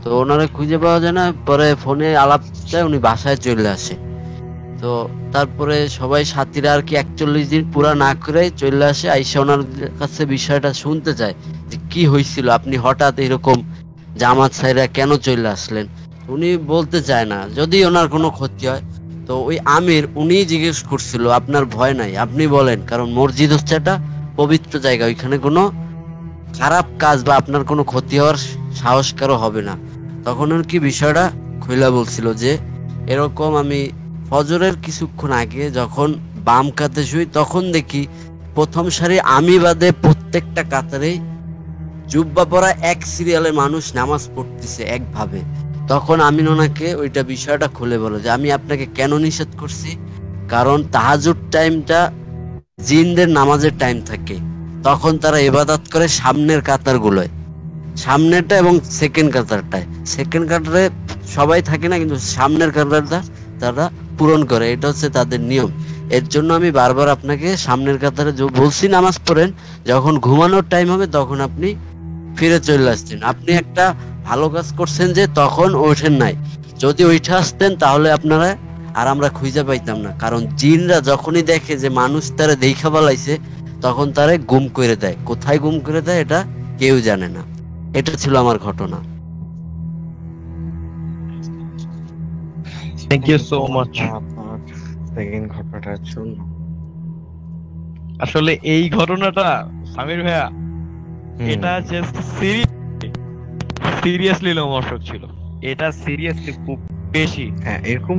তো ওনারা খুঁজে পাওয়া যায় না, পরে ফোনে আলাপ চায়, উনি বাসায় চলে আসে। তো তারপরে সবাই সাথীরা আর কি 41 দিন পুরা না করে চলে আসে। আইসা ওনার কাছে বিষয়টা শুনতে চায় যে কি হয়েছিল, আপনি হঠাৎ এরকম জামাত ছাইরা কেন চলে আসলেন। উনি বলতে চায় না, যদি ওনার কোনো ক্ষতি হয়। তো ওই আমির উনি জিজ্ঞেস করছিল, আপনার ভয় নাই, আপনি বলেন, কারণ মসজিদ হচ্ছে একটা পবিত্র জায়গা, ওইখানে কোনো খারাপ কাজ বা আপনার কোনো ক্ষতি হওয়ার সাহস কারো হবে না। তখন আর কি বিষয়টা খুইলা বলছিল যে এরকম আমি ফজরের কিছুক্ষণ আগে যখন বাম কাতে শুই, তখন দেখি প্রথম সারি আমি বাদে প্রত্যেকটা কাতারে জুব্বা পরা এক সিরিয়ালে মানুষ নামাজ পড়তেছে একভাবে। তখন আমি ওনাকে ওইটা বিষয়টা খুলে বলো যে আমি আপনাকে কেন নিষেধ করছি, কারণ তাহাজ্জুদ টাইমটা জিনদের নামাজের টাইম থাকে, তখন তারা ইবাদত করে সামনের কাতারগুলোয়, সামনেরটা এবং সেকেন্ড কাতারটায়। সেকেন্ড কাতারে সবাই থাকে না, কিন্তু সামনের কাতারটা তারা পূরণ করে, এটা হচ্ছে তাদের নিয়ম। এর জন্য আমি বারবার আপনাকে সামনের কাতারে বলছি নামাজ পড়েন, যখন ঘুমানোর টাইম হবে তখন আপনি ফিরে চলে আসছেন। আপনি একটা ভালো কাজ করছেন যে তখন ওঠেন নাই, যদি ওইটা আসতেন তাহলে আপনারা আর আমরা খুঁজে পাইতাম না। কারণ জিনরা যখনই দেখে যে মানুষ তারা দেখা পালাইছে, তখন তারে গুম করে দেয়। কোথায় গুম করে দেয় এটা কেউ জানে না। এটা ছিল আমার ঘটনা। Thank you so much. আপনার সেকেন্ড ঘটনাটার জন্য আসলে এই ঘটনাটা সামির ভাইয়া, এটা জাস্ট সিরিয়াসলি লোমহর্ষক ছিল। এটা সিরিয়াসলি খুব বেশি। হ্যাঁ, এরকম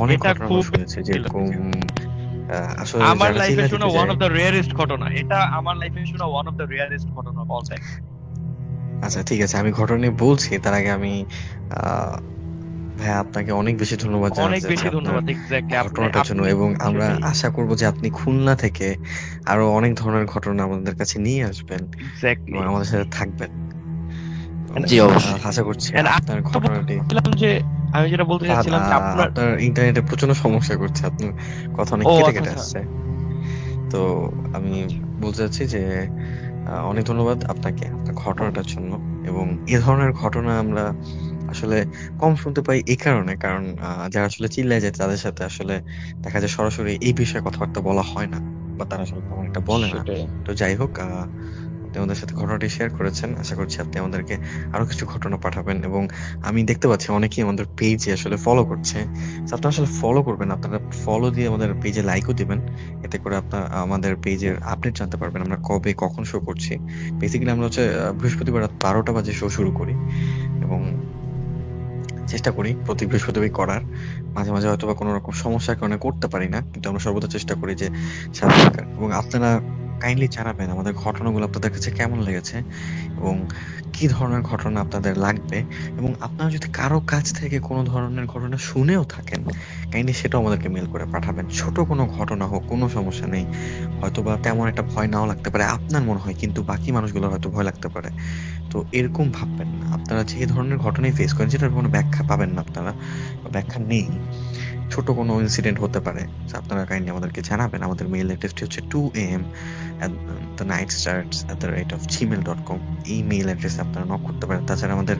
অনেক এটা ঘটনা খুব শুনেছি, যেরকম আসলে আমার যারা লাইফে চিল্লা শোনা দিতে ওয়ান যায়। অফ দ্য রেয়ারেস্ট ঘটনা। এটা আমার লাইফে শোনা ওয়ান অফ দ্য রেয়ারেস্ট ঘটনা অফ অল টাইম। আচ্ছা, ঠিক আছে, আমি ঘটনা নিয়ে বলছি। তার আগে আমি ভাইয়া আপনাকে অনেক বেশি ধন্যবাদ অনেক জানাতে বেশি চাচ্ছি আপনার ধন্যবাদ। এক্স্যাক্টলি ঘটনাটার জন্য, এবং আমরা আশা করব যে আপনি খুলনা থেকে আরো অনেক ধরনের ঘটনা আমাদের কাছে নিয়ে আসবেন এক্স্যাক্টলি এবং আমাদের সাথে থাকবেন। জি, অবশ্যই। আশা করছি And আপনার ঘটনাটি। যে আমি যেটা বলতে চাচ্ছিলাম যে আপনার আপনার ইন্টারনেটে প্রচন্ড সমস্যা করছে, আপনার কথা অনেক ও কেটে আচ্ছা কেটে আচ্ছা। আসছে। তো আমি বলতে চাচ্ছি যে অনেক ধন্যবাদ আপনাকে আপনার ঘটনাটার জন্য। এবং এ ধরনের ঘটনা আমরা আসলে কম শুনতে পাই এই কারণে, কারণ যারা আসলে চিল্লায় যায় তাদের সাথে আসলে দেখা যায় সরাসরি এই বিষয়ে কথাবার্তা বলা হয় না, বা তারা আসলে তেমন একটা বলে না। সেটাই। তো যাই হোক, আপনি আমাদের সাথে ঘটনাটি শেয়ার করেছেন। আশা করছি আপনি আমাদেরকে আরো কিছু ঘটনা পাঠাবেন। এবং আমি দেখতে পাচ্ছি অনেকেই আমাদের পেজে আসলে ফলো করছে। তো আপনারা আসলে ফলো করবেন, আপনারা ফলো দিয়ে আমাদের পেজে লাইকও দিবেন। এতে করে আপনার আমাদের পেজের আপডেট জানতে পারবেন আমরা কবে কখন শো করছি। বেসিক্যালি আমরা হচ্ছে বৃহস্পতিবার রাত 12টা বাজে শো শুরু করি, এবং চেষ্টা করি প্রতি বৃহস্পতিবার করার। মাঝে মাঝে হয়তো বা কোনো রকম সমস্যার কারণে করতে পারি না, কিন্তু আমরা সর্বদা চেষ্টা করি যে সাথে থাকার। এবং আপনারা কাইন্ডলি জানাবেন আমাদের ঘটনাগুলো আপনাদের কাছে কেমন লেগেছে, এবং কি ধরনের ঘটনা আপনাদের লাগবে। এবং আপনারা যদি কারো কাছ থেকে কোনো ধরনের ঘটনা শুনেও থাকেন, কাইন্ডলি সেটাও আমাদেরকে মেল করে পাঠাবেন। ছোট কোনো ঘটনা হোক, কোনো সমস্যা নেই। হয়তো বা তেমন একটা ভয় নাও লাগতে পারে, আপনার মনে হয়, কিন্তু বাকি মানুষগুলোর হয়তো ভয় লাগতে পারে। তো এরকম ভাববেন না। আপনারা যে ধরনের ঘটনাই ফেস করেন, যেটার কোনো ব্যাখ্যা পাবেন না আপনারা, বা ব্যাখ্যা নেই, ছোট কোনো ইনসিডেন্ট হতে পারে, আপনারা কাইন্ডলি আমাদেরকে জানাবেন। আমাদের মেইল অ্যাড্রেসটি হচ্ছে 2am@thenightstarts@gmail.com। এই মেইল অ্যাড্রেসে আপনারা নক করতে পারেন। তাছাড়া আমাদের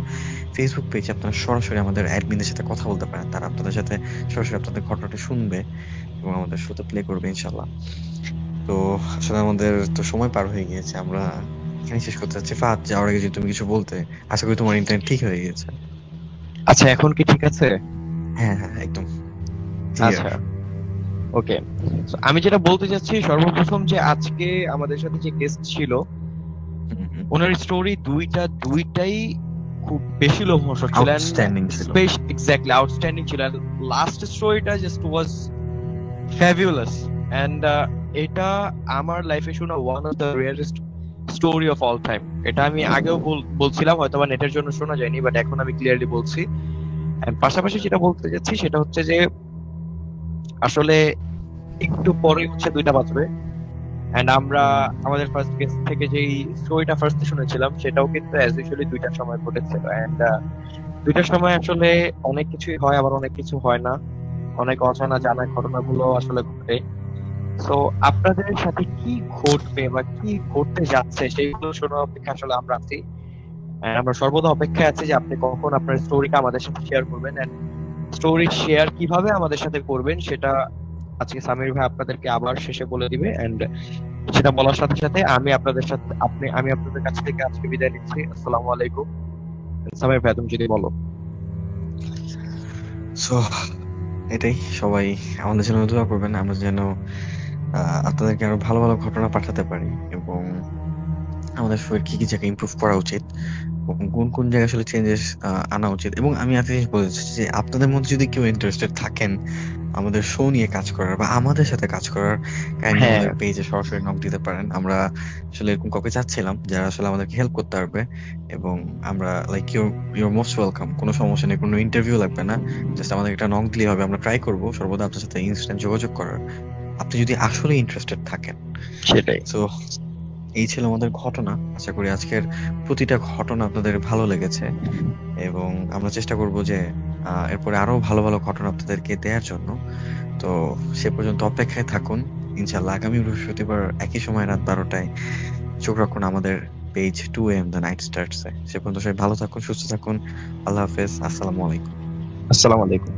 ফেসবুক পেজে আপনারা সরাসরি আমাদের অ্যাডমিনদের সাথে কথা বলতে পারেন। তারা আপনাদের সাথে সরাসরি আপনাদের ঘটনাটা শুনবে এবং আমাদের শোতে প্লে করবে ইনশাল্লাহ। তো আসলে আমাদের তো সময় পার হয়ে গিয়েছে, আমরা এখানে শেষ করতে চাচ্ছি। ফাহাদ, যাওয়ার আগে যদি তুমি কিছু বলতে, আশা করি তোমার ইন্টারনেট ঠিক হয়ে গিয়েছে। আচ্ছা, এখন কি ঠিক আছে? হ্যাঁ হ্যাঁ, একদম। আচ্ছা, ওকে। আমি যেটা বলতে চাচ্ছি, সর্বপ্রথম যে আজকে আমাদের সাথে যে গেস্ট ছিল, ওনার স্টোরি দুইটাই খুব বেশি লোমহর্ষক ছিল, আউটস্ট্যান্ডিং ছিল। এক্স্যাক্টলি আউটস্ট্যান্ডিং ছিল। লাস্ট স্টোরিটা জাস্ট ওয়াজ ফ্যাবুলাস, এন্ড এটা আমার লাইফে শোনা one of the rarest story of all time. এটা আমি আগেও বলছিলাম, হয়তো বা নেটের জন্য শোনা যায়নি, বাট এখন আমি ক্লিয়ারলি বলছি। পাশাপাশি যেটা বলতে যাচ্ছি সেটা হচ্ছে যে আসলে একটু পরে হচ্ছে 2টা বাজবে, এন্ড আমরা আমাদের ফার্স্ট গেস্ট থেকে যেই স্টোরিটা ফার্স্টে শুনেছিলাম সেটাও কিন্তু অ্যাজ ইউজুয়ালি 2টার সময় ঘটেছিল। এন্ড 2টার সময় আসলে অনেক কিছুই হয়, আবার অনেক কিছু হয় না, অনেক অজানা জানা ঘটনাগুলো আসলে ঘটে। সো আপনাদের সাথে কি ঘটবে বা কি ঘটতে যাচ্ছে সেইগুলো শোনার অপেক্ষা আসলে আমরা আছি। আমরা সর্বদা অপেক্ষায় আছি যে আপনি কখন আপনার স্টোরিটা আমাদের সাথে শেয়ার করবেন, এন্ড স্টোরি শেয়ার কিভাবে আমাদের সাথে করবেন সেটা আজকে সামির ভাই আপনাদেরকে আবার শেষে বলে দিবে। এন্ড সেটা বলার সাথে সাথে আমি আপনাদের কাছ থেকে আজকে বিদায় নিচ্ছি। আসসালামু আলাইকুম। সামির ভাই, তুমি যদি বলো। সো এটাই, সবাই আমাদের জন্য দোয়া করবেন, আমরা যেন আপনাদেরকে আরো ভালো ভালো ঘটনা পাঠাতে পারি, এবং আমাদের শোয়ের কি কি জায়গায় ইমপ্রুভ করা উচিত এবং কোন কোন জায়গায় আসলে চেঞ্জেস আনা উচিত। এবং আমি একটা জিনিস বলতে চাচ্ছি যে আপনাদের মধ্যে যদি কেউ ইন্টারেস্টেড থাকেন আমাদের শো নিয়ে কাজ করার বা আমাদের সাথে কাজ করার, কাইন্ডলি আমাদের পেজে সরাসরি নক দিতে পারেন। আমরা আসলে এরকম কাউকে চাচ্ছিলাম যারা আসলে আমাদেরকে হেল্প করতে পারবে, এবং আমরা লাইক ইউর মোস্ট ওয়েলকাম। কোনো সমস্যা নেই, কোনো ইন্টারভিউ লাগবে না, জাস্ট আমাদের একটা নক দিলেই হবে। আমরা ট্রাই করবো সর্বদা আপনার সাথে ইনস্ট্যান্ট যোগাযোগ করার, আপনি যদি আসলে ইন্টারেস্টেড থাকেন। সেটাই। সো এই ছিল আমাদের ঘটনা। আশা করি আজকের প্রতিটা ঘটনা আপনাদের ভালো লেগেছে, এবং আমরা চেষ্টা করব যে এরপরে আরো ভালো ভালো ঘটনা আপনাদেরকে দেওয়ার জন্য। তো সে পর্যন্ত অপেক্ষায় থাকুন। ইনশাল্লাহ আগামী বৃহস্পতিবার একই সময় রাত 12টায় চোখ রাখুন আমাদের page 2am the night starts এ। সে পর্যন্ত সবাই ভালো থাকুন, সুস্থ থাকুন। আল্লাহ হাফেজ, আসসালামু আলাইকুম। আসসালামু আলাইকুম।